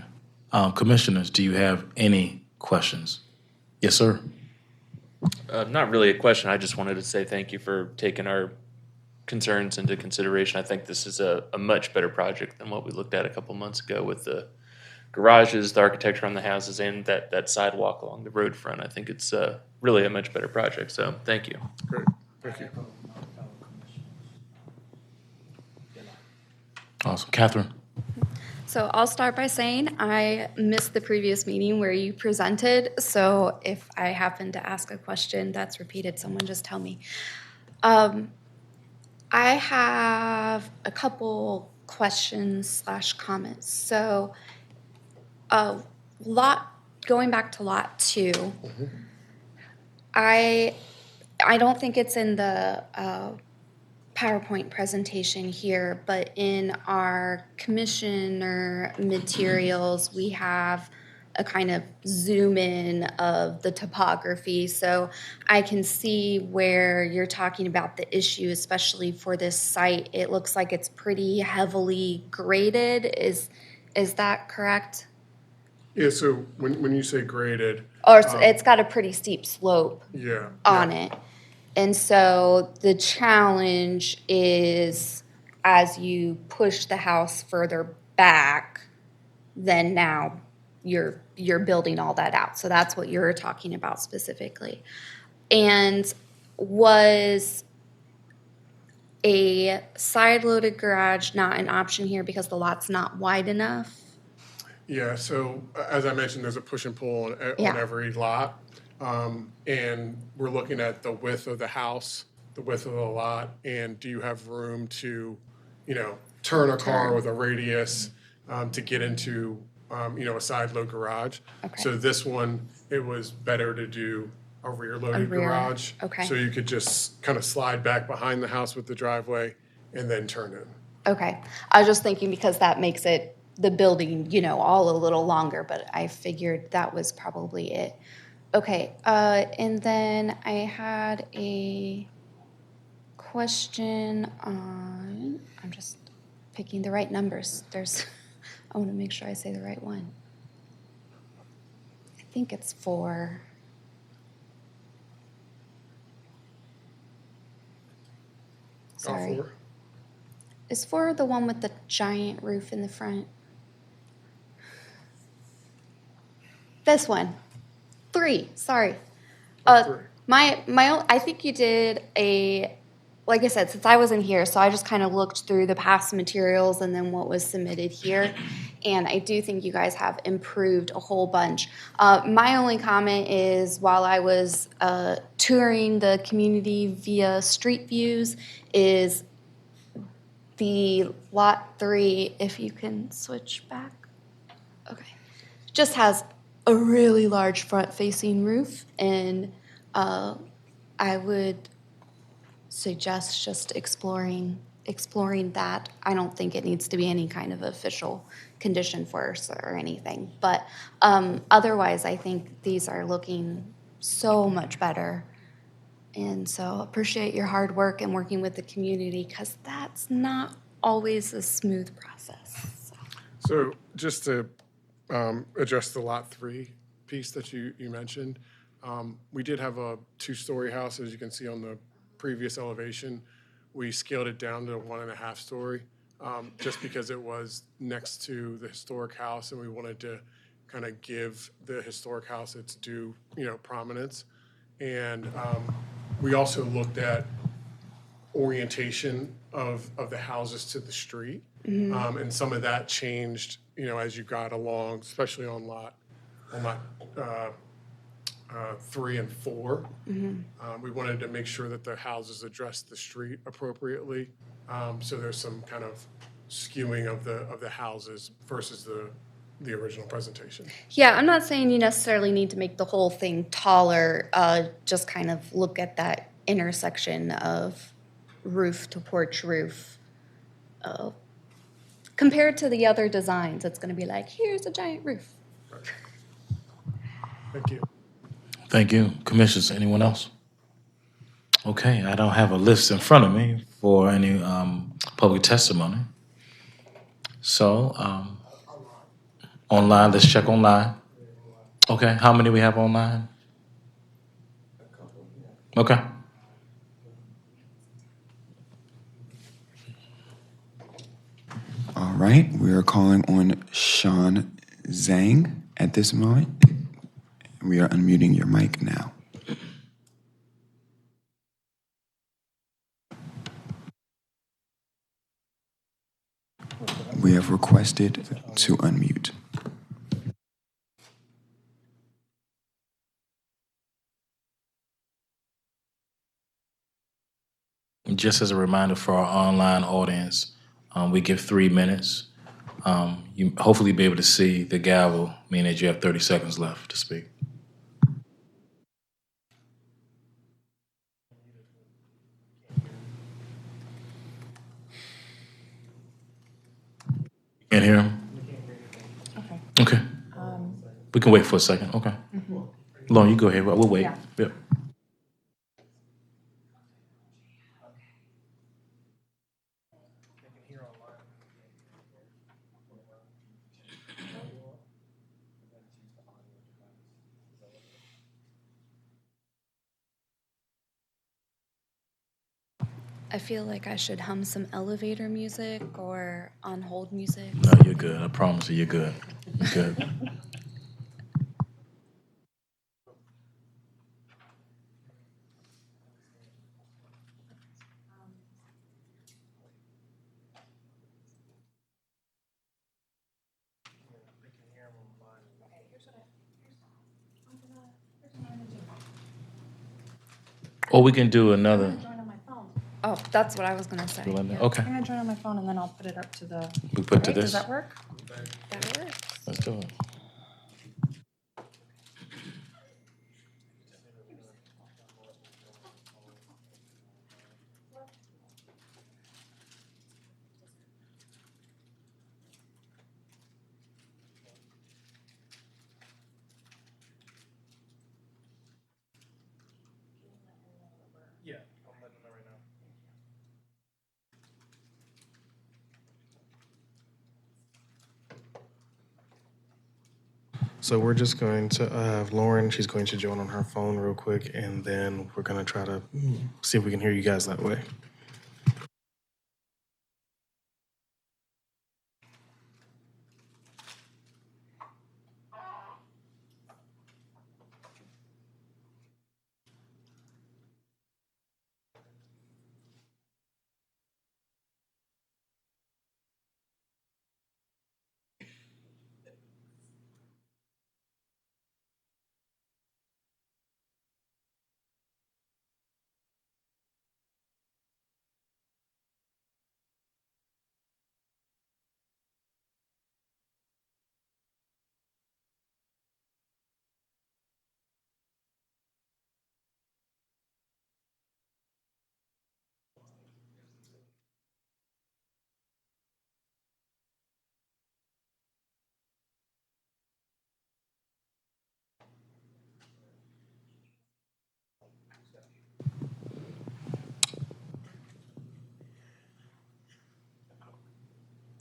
Commissioners, do you have any questions? Yes, sir. Not really a question. I just wanted to say thank you for taking our concerns into consideration. I think this is a much better project than what we looked at a couple months ago with the garages, the architecture on the houses, and that sidewalk along the road front. I think it's really a much better project. So thank you. Great. Thank you. Awesome. Catherine? So I'll start by saying I missed the previous meeting where you presented. So if I happen to ask a question that's repeated, someone just tell me. I have a couple questions / comments. So going back to lot 2, I don't think it's in the PowerPoint presentation here, but in our commissioner materials, we have a kind of zoom in of the topography. So I can see where you're talking about the issue, especially for this site. It looks like it's pretty heavily graded. Is that correct? Yeah, so when you say graded. Or it's got a pretty steep slope Yeah. on it. And so the challenge is as you push the house further back, then now you're building all that out. So that's what you're talking about specifically. And was a side-loaded garage not an option here because the lot's not wide enough? Yeah, so as I mentioned, there's a push and pull on every lot. And we're looking at the width of the house, the width of the lot, and do you have room to, turn a car with a radius to get into, a side load garage. Okay. So this one, it was better to do a rear loaded garage. Okay. So you could just kind of slide back behind the house with the driveway and then turn in. Okay. I was just thinking because that makes it, the building, all a little longer, but I figured that was probably it. Okay, and then I had a question on, I'm just picking the right numbers. I want to make sure I say the right one. I think it's 4. Sorry. 4? Is 4 the one with the giant roof in the front? This one. 3, sorry. I think you did like I said, since I wasn't here, so I just kind of looked through the past materials and then what was submitted here. And I do think you guys have improved a whole bunch. My only comment is while I was touring the community via street views is the lot 3, if you can switch back. Okay. Just has a really large front-facing roof, and I would suggest just exploring that. I don't think it needs to be any kind of official condition for us or anything, but otherwise, I think these are looking so much better, and so appreciate your hard work and working with the community because that's not always a smooth process. So just to address the lot 3 piece that you mentioned. We did have a 2-story house, as you can see on the previous elevation. We scaled it down to 1.5 story, just because it was next to the historic house, and we wanted to kind of give the historic house its due, prominence. And we also looked at orientation of the houses to the street. And some of that changed, as you got along, especially on lot 3 and 4. We wanted to make sure that the houses addressed the street appropriately. So there's some kind of skewing of the houses versus the original presentation. Yeah, I'm not saying you necessarily need to make the whole thing taller. Just kind of look at that intersection of roof to porch roof. Compared to the other designs, it's going to be like, here's a giant roof. Right. Thank you. Thank you. Commissioners, anyone else? Okay, I don't have a list in front of me for any public testimony. So, online, let's check online. Okay, how many we have online? Okay. All right, we are calling on Sean Zhang at this moment. We are unmuting your mic now. We have requested to unmute. Just as a reminder for our online audience, we give 3 minutes. You hopefully be able to see the gavel, meaning that you have 30 seconds left to speak. Can't hear him? Okay. Okay. We can wait for a second. Okay. Lauren, you go ahead. We'll wait. Yeah. Yep. I feel like I should hum some elevator music or on hold music. No, you're good. I promise you, you're good. You're good. Or we can do another. Join on my phone. Oh, that's what I was gonna say. Okay. I'm gonna join on my phone and then I'll put it up to the. We put to Right? this. Does that work? That works. Let's do it. So we're just going to have Lauren, she's going to join on her phone real quick, and then we're going to try to see if we can hear you guys that way.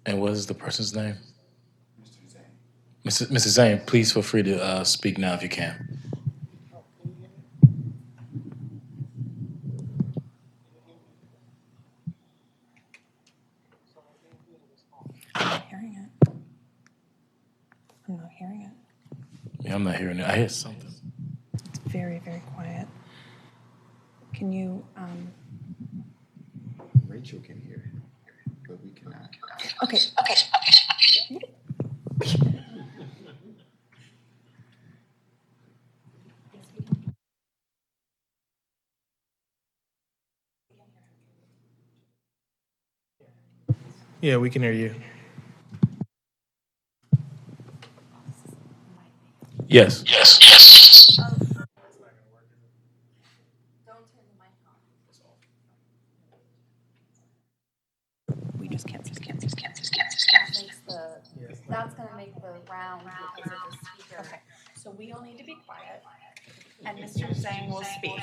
And what is the person's name? Mrs. Zane, please feel free to speak now if you can. I'm not hearing it. I'm not hearing it. Yeah, I'm not hearing it. I hear something. It's very, very quiet. Can you, Rachel can hear it, but we cannot. okay. Yeah, we can hear you. Yes. We just can't. That's gonna make the round because of the speaker. Okay, so we all need to be quiet, and Mr. Zhang will speak.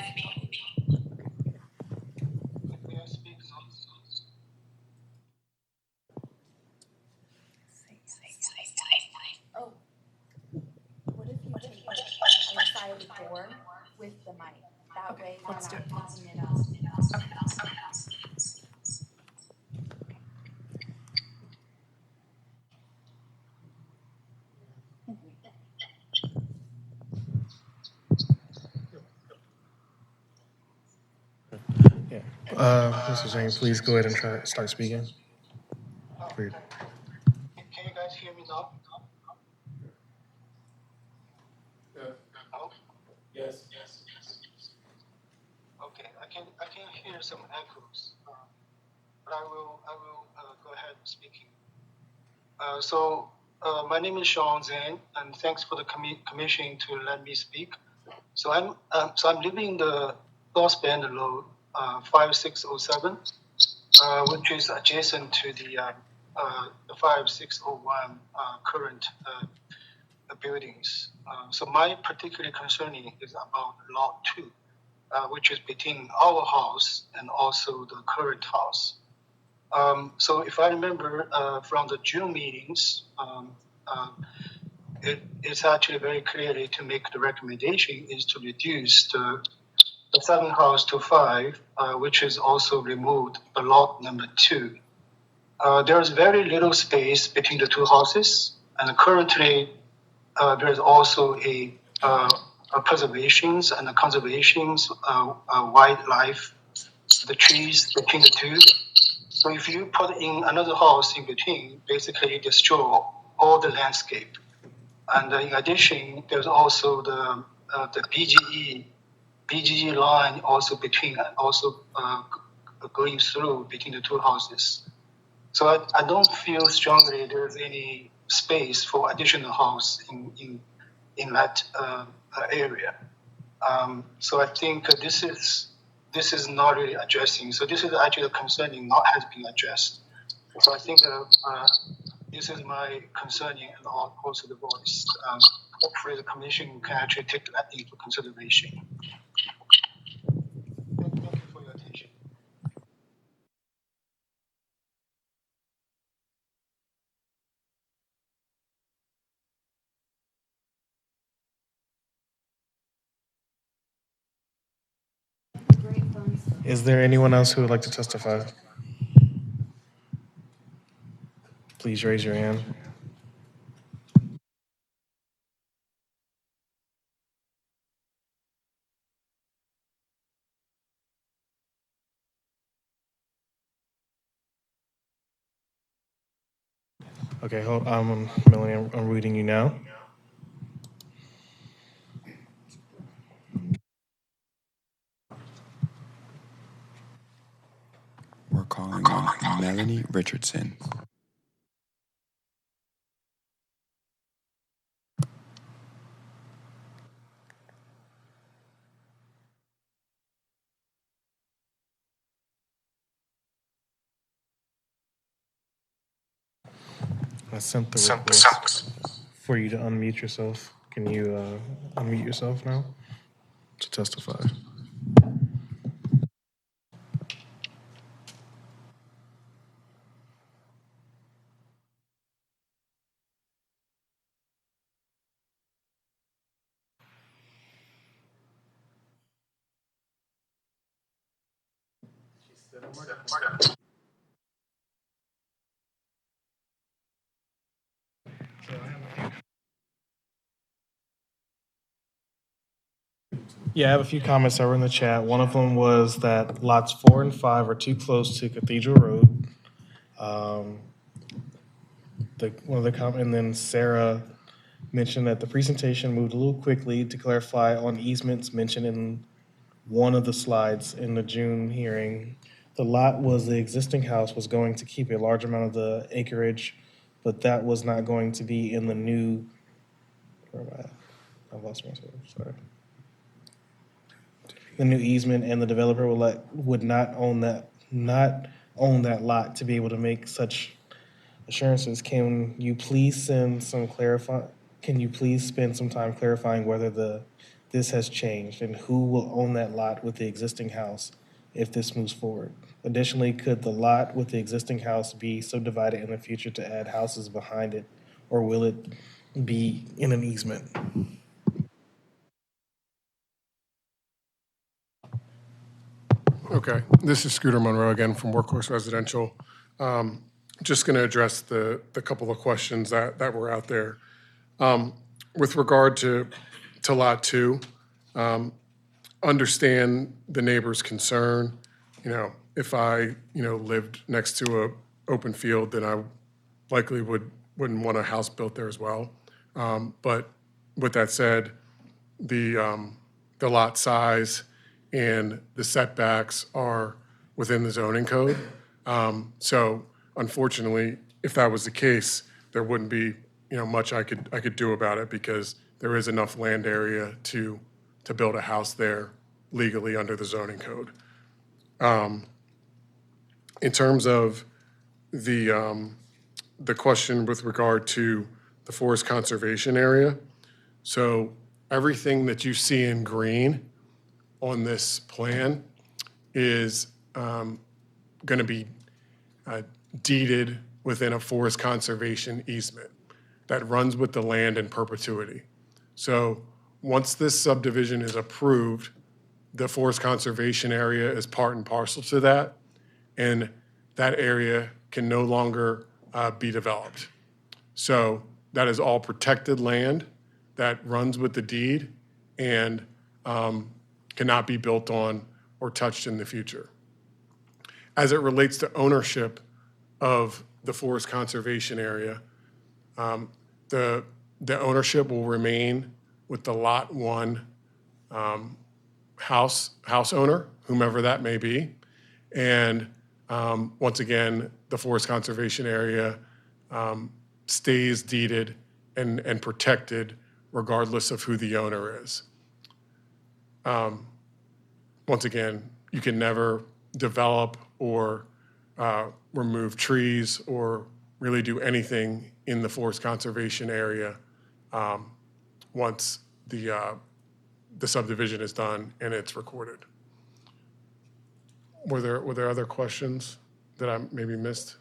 Oh, what if you take it on the side of the door with the mic? That way we're let's do not it. picking it up. Mr. Zane, please go ahead and start speaking. Great. guys hear me now? Hello? Yes. Okay, I can hear some echoes, but I will go ahead speaking. My name is Sean Zhang, and thanks for the commission to let me speak. I'm living in the North Bend Road, 5607, which is adjacent to the 5601 current buildings. So my particular concern is about Lot 2, which is between our house and also the current house. So if I remember from the June meetings, it's actually very clearly to make the recommendation is to reduce the 7 house to 5, which is also removed the lot number 2. There's very little space between the 2 houses, and currently there's also a preservations and the conservations wildlife, the trees between the 2. So if you put in another house in between, basically you destroy all the landscape. And in addition, there's also the BGE line also between, also going through between the 2 houses. So I don't feel strongly there's any space for additional house in that area. So I think this is not really addressing. So this is actually concerning not has been addressed. So I think this is my concerning and also the voice. Hopefully the commission can actually take that into consideration. Thank you for your attention. Is there anyone else who would like to testify? Please raise your hand. Okay, Melanie, I'm reading you now. We're calling on Melanie Richardson. I sent the request for you to unmute yourself. Can you unmute yourself now to testify? Yeah, I have a few comments that were in the chat. One of them was that lots 4 and 5 are too close to Cathedral Road. And then Sarah mentioned that the presentation moved a little quickly to clarify on easements mentioned in one of the slides in the June hearing. The lot was the existing house was going to keep a large amount of the acreage, but that was not going to be in the new, where am I? I've lost myself, sorry. The new easement, and the developer would not own that lot to be able to make such assurances. Can you please spend some time clarifying whether this has changed and who will own that lot with the existing house if this moves forward? Additionally, could the lot with the existing house be subdivided in the future to add houses behind it, or will it be in an easement? Okay, this is Scooter Monroe again from Workhorse Residential. Just going to address the couple of questions that were out there. With regard to Lot 2, understand the neighbor's concern. If I lived next to a open field, then I likely would wouldn't want a house built there as well. But with that said, the lot size and the setbacks are within the zoning code. So unfortunately, if that was the case, there wouldn't be, much I could do about it because there is enough land area to build a house there legally under the zoning code. In terms of the question with regard to the forest conservation area, so everything that you see in green on this plan is going to be deeded within a forest conservation easement that runs with the land in perpetuity. So once this subdivision is approved, the forest conservation area is part and parcel to that, and that area can no longer be developed. So that is all protected land that runs with the deed and cannot be built on or touched in the future. As it relates to ownership of the forest conservation area, the ownership will remain with the Lot 1 house owner, whomever that may be. And once again, the forest conservation area stays deeded and protected regardless of who the owner is. Once again, you can never develop or remove trees or really do anything in the forest conservation area once the subdivision is done and it's recorded. Were there other questions that I maybe missed?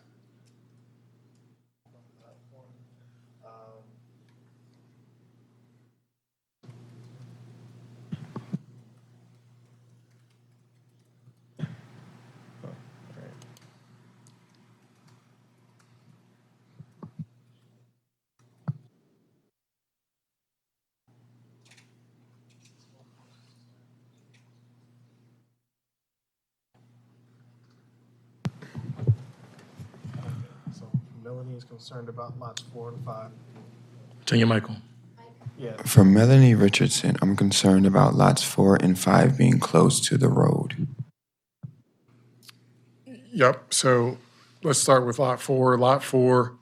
So Melanie is concerned about lots 4 and 5. Turn your mic on. Yeah. For Melanie Richardson, I'm concerned about lots 4 and 5 being close to the road. Yep, so let's start with Lot 4. Lot 4,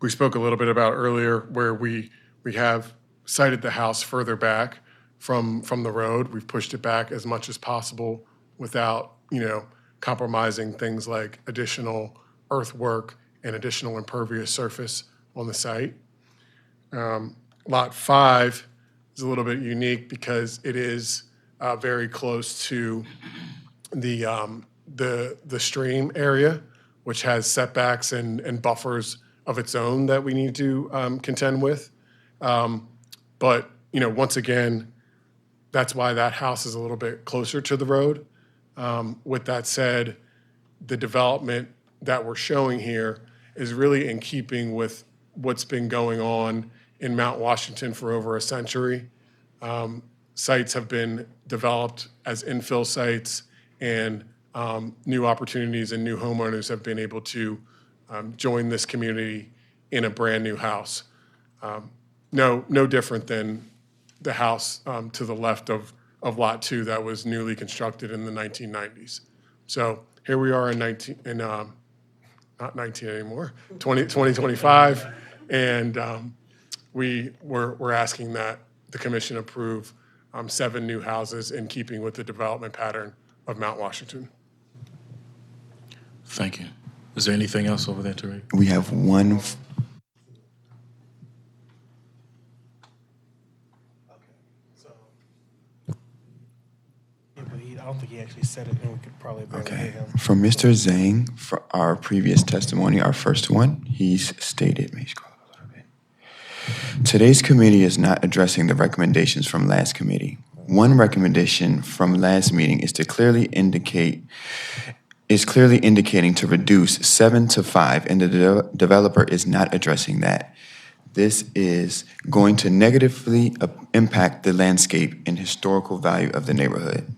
we spoke a little bit about earlier where we have sited the house further back from the road. We've pushed it back as much as possible without, compromising things like additional earthwork and additional impervious surface on the site. Lot 5 is a little bit unique because it is very close to the stream area, which has setbacks and buffers of its own that we need to contend with. But, once again, that's why that house is a little bit closer to the road. With that said, the development that we're showing here is really in keeping with what's been going on in Mount Washington for over a century. Sites have been developed as infill sites, and new opportunities and new homeowners have been able to join this community in a brand new house. No different than the house to the left of Lot 2 that was newly constructed in the 1990s. So here we are in not 19 anymore, 2025, and we're asking that the commission approve 7 new houses in keeping with the development pattern of Mount Washington. Thank you. Is there anything else over there, Tariq? We have one. I don't think he actually said it, and we could probably barely hear Okay. him. From Mr. Zhang, for our previous testimony, our first one, he's stated, may scroll a little bit. Today's committee is not addressing the recommendations from last committee. One recommendation from last meeting is clearly indicating to reduce 7 to 5, and the developer is not addressing that. This is going to negatively impact the landscape and historical value of the neighborhood.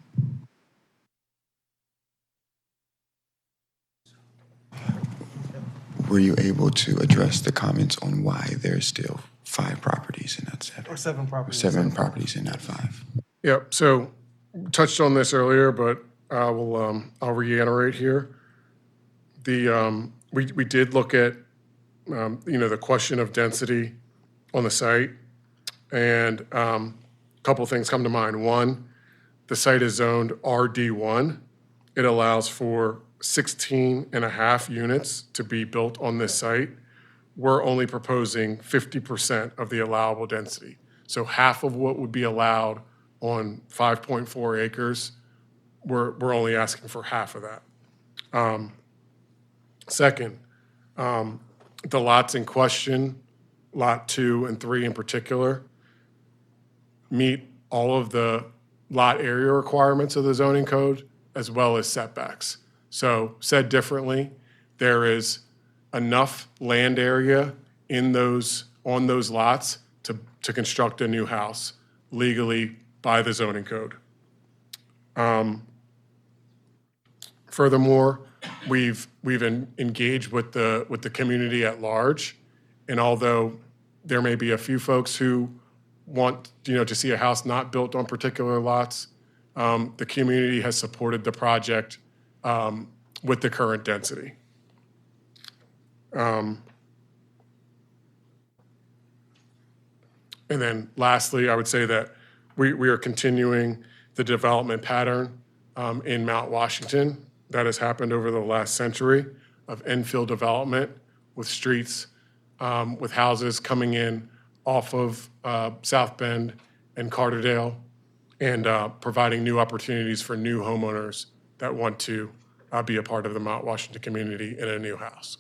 were you able to address the comments on why there's still 5 properties and not 7? Or 7 Or properties. 7 properties and not 5? Yep, so touched on this earlier, but I'll reiterate here. We did look at, the question of density on the site, and a couple things come to mind. One, the site is zoned RD1. It allows for 16 and a half units to be built on this site. We're only proposing 50% of the allowable density. So half of what would be allowed on 5.4 acres, we're only asking for half of that. Second, the lots in question, Lot 2 and 3 in particular, meet all of the lot area requirements of the zoning code as well as setbacks. So said differently, there is enough land area on those lots to construct a new house legally by the zoning code. Furthermore, we've engaged with the community at large, and although there may be a few folks who want to see a house not built on particular lots, the community has supported the project with the current density. And then lastly, I would say that we are continuing the development pattern in Mount Washington that has happened over the last century of infill development with streets, with houses coming in off of South Bend and Carterdale, and providing new opportunities for new homeowners that want to be a part of the Mount Washington community in a new house.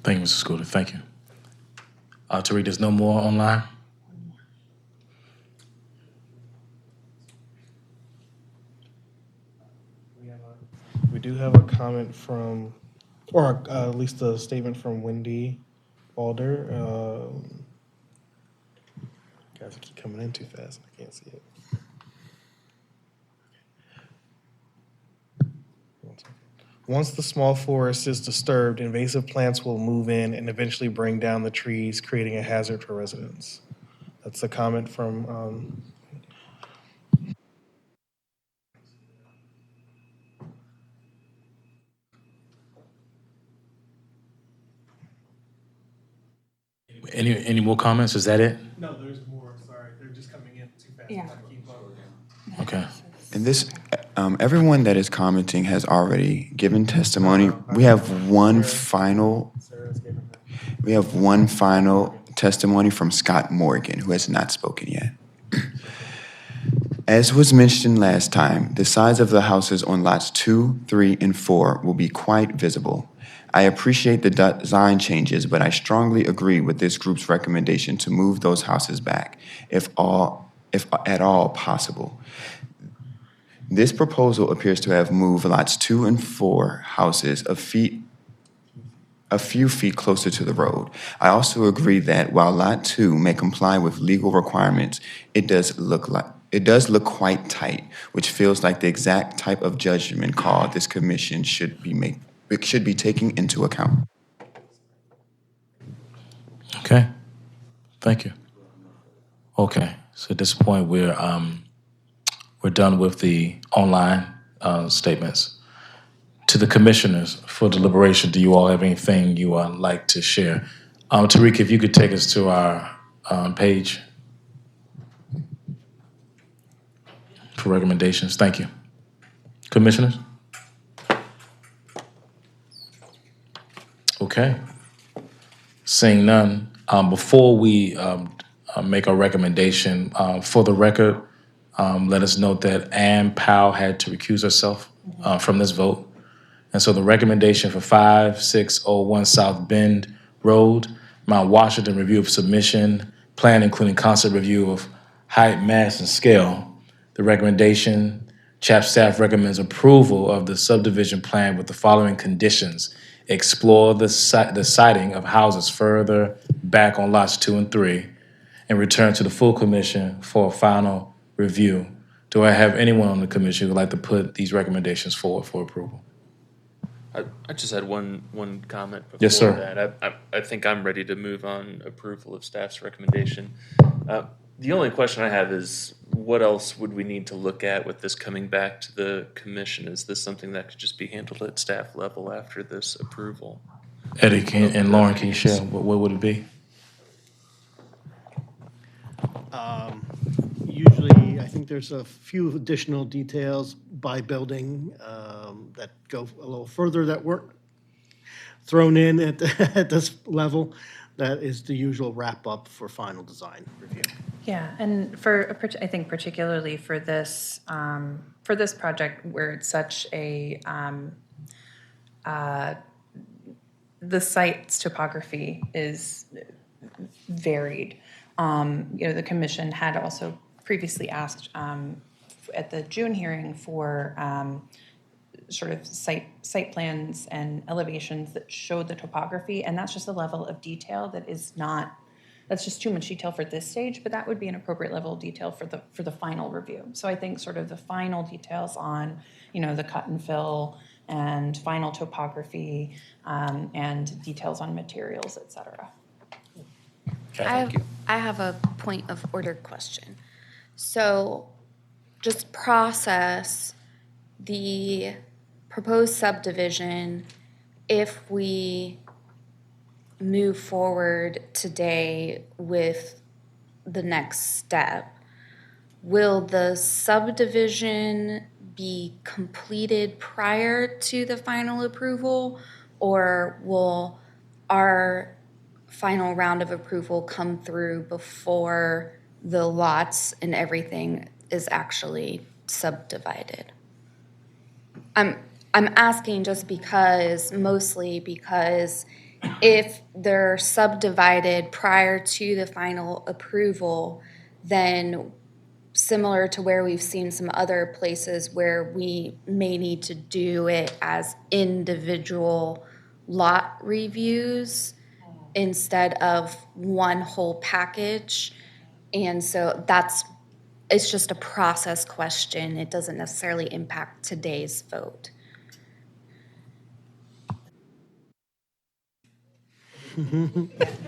Thank you, Mr. Scooter. Thank you. Tariq, there's no more online? We do have a comment from, or at least a statement from Wendy Balder. Guys, I keep coming in too fast. I can't see it. Once the small forest is disturbed, invasive plants will move in and eventually bring down the trees, creating a hazard for residents. That's a comment from Any more comments? Is that it? No, there's more. Sorry, they're just coming in too fast. Yeah. Keep up. Okay. And this, everyone that is commenting has already given testimony. We have one final testimony from Scott Morgan, who has not spoken yet. As was mentioned last time, the size of the houses on lots 2, 3, and 4 will be quite visible. I appreciate the design changes, but I strongly agree with this group's recommendation to move those houses back, if at all possible. This proposal appears to have moved lots 2 and 4 houses a few feet closer to the road. I also agree that while lot 2 may comply with legal requirements, it does look quite tight, which feels like the exact type of judgment call this commission should be taking into account. Okay. Thank you. Okay. So at this point, we're done with the online statements. To the commissioners for deliberation, do you all have anything you would like to share? Tariq, if you could take us to our page for recommendations. Thank you. Commissioners? Okay. Seeing none, before we make a recommendation, for the record, let us note that Ann Powell had to recuse herself from this vote. And so the recommendation for 5601 South Bend Road, Mount Washington, review of submission, plan including concept review of height, mass, and scale. The recommendation, CHAP staff recommends approval of the subdivision plan with the following conditions. Explore the siting of houses further back on lots 2 and 3, and return to the full commission for a final review. Do I have anyone on the commission who would like to put these recommendations forward for approval? I just had one comment before Yes, sir. that. I think I'm ready to move on approval of staff's recommendation. The only question I have is, what else would we need to look at with this coming back to the commission? Is this something that could just be handled at staff level after this approval? Eddie and Lauren, can you share what would it be? Usually, I think there's a few additional details by building that go a little further that weren't thrown in at, at this level. That is the usual wrap-up for final design review. Yeah, and I think particularly for this project where it's such a, the site's topography is varied. The commission had also previously asked at the June hearing for sort of site plans and elevations that showed the topography, and that's just a level of detail that is not, that's just too much detail for this stage, but that would be an appropriate level of detail for the final review. So I think sort of the final details on, the cut and fill and final topography and details on materials, et cetera. I have a point of order question. So just process the proposed subdivision. If we move forward today with the next step, will the subdivision be completed prior to the final approval, or will our final round of approval come through before the lots and everything is actually subdivided? I'm asking just mostly because if they're subdivided prior to the final approval, then similar to where we've seen some other places where we may need to do it as individual lot reviews instead of one whole package. And so it's just a process question. It doesn't necessarily impact today's vote.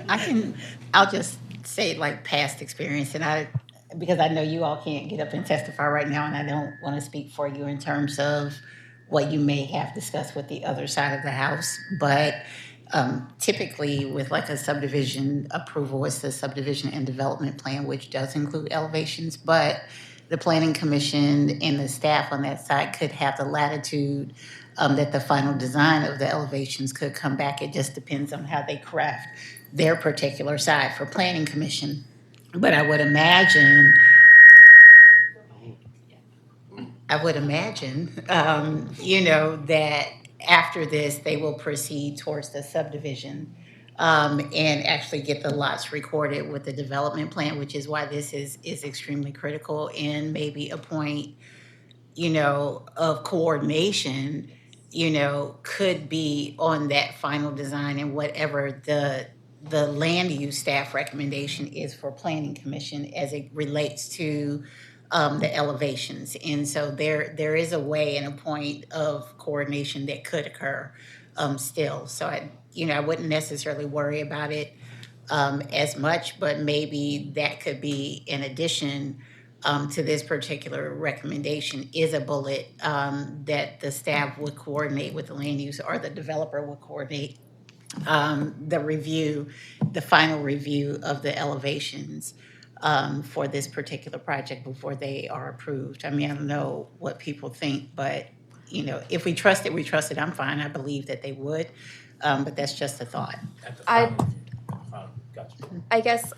I'll just say like past experience, and because I know you all can't get up and testify right now, and I don't want to speak for you in terms of what you may have discussed with the other side of the house, but typically with like a subdivision approval, it's the subdivision and development plan, which does include elevations, but the planning commission and the staff on that side could have the latitude that the final design of the elevations could come back. It just depends on how they craft their particular side for planning commission. But I would imagine, that after this, they will proceed towards the subdivision and actually get the lots recorded with the development plan, which is why this is extremely critical, and maybe a point, of coordination, could be on that final design and whatever the land use staff recommendation is for planning commission as it relates to the elevations. And so there is a way and a point of coordination that could occur still. So I wouldn't necessarily worry about it as much, but maybe that could be in addition to this particular recommendation is a bullet that the staff would coordinate with the land use, or the developer would coordinate the final review of the elevations for this particular project before they are approved. I mean, I don't know what people think, but if we trust it, we trust it. I'm fine. I believe that they would, but that's just a thought. I guess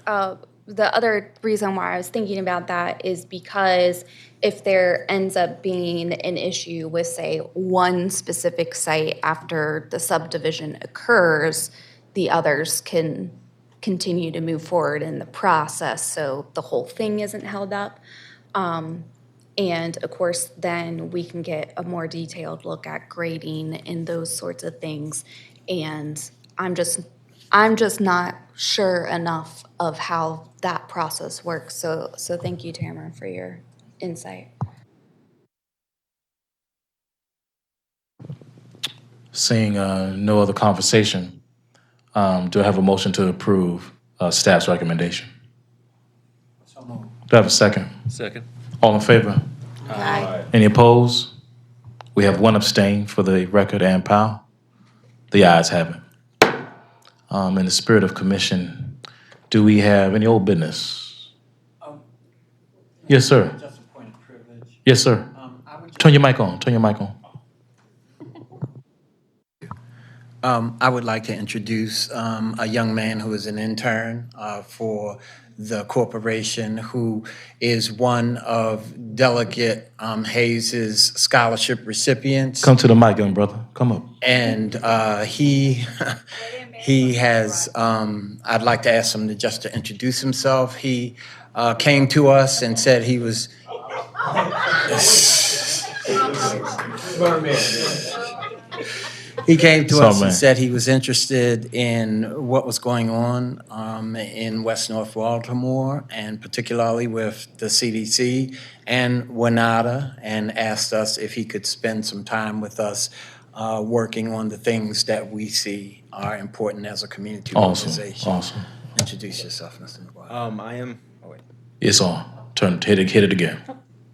the other reason why I was thinking about that is because if there ends up being an issue with, say, one specific site after the subdivision occurs, the others can continue to move forward in the process so the whole thing isn't held up. And of course, then we can get a more detailed look at grading and those sorts of things. And I'm just not sure enough of how that process works. So thank you, Tamara, for your insight. Seeing no other conversation, do I have a motion to approve staff's recommendation? So moved. Do I have a second? Second. All in favor? Aye. Any opposed? We have one abstain for the record, Ann Powell. The ayes have it. In the spirit of commission, do we have any old business? Yes, sir. Just a point of privilege. Yes, sir. I would Turn your mic on. Turn your mic on. I would like to introduce a young man who is an intern for the corporation, who is one of Delegate Hayes's scholarship recipients. Come to the mic, young brother. Come up. And he has, I'd like to ask him to introduce himself. He came to us and said he was. He came to us and said he was interested in what was going on in West North Baltimore, and particularly with the CDC and WNATA, and asked us if he could spend some time with us working on the things that we see are important as a community organization. Awesome. Introduce yourself, Mr. McGuire. I am. Oh wait. It's on. Hit it again.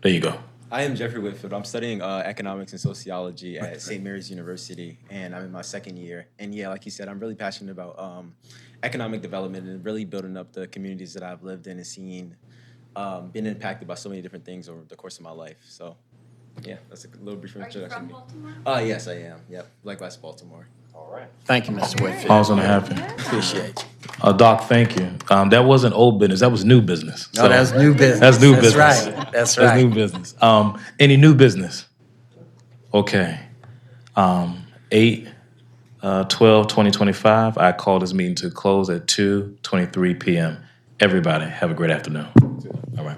There you go. I am Jeffrey Whitfield. I'm studying economics and sociology at St. Mary's University, and I'm in my second year. And yeah, like you said, I'm really passionate about economic development and really building up the communities that I've lived in and seen, been impacted by so many different things over the course of my life. So yeah, that's a little brief introduction. Are you from Baltimore? Yes, I am. Yep, like West Baltimore. All right. Thank you, Mr. Whitfield. Awesome to have you. Appreciate you. Doc, thank you. That wasn't old business. That was new business. No, that's new business. That's new business. Right. That's right. That's new business. Any new business? Okay. 8/12/2025. I call this meeting to close at 2:23 p.m. Everybody, have a great afternoon. All right.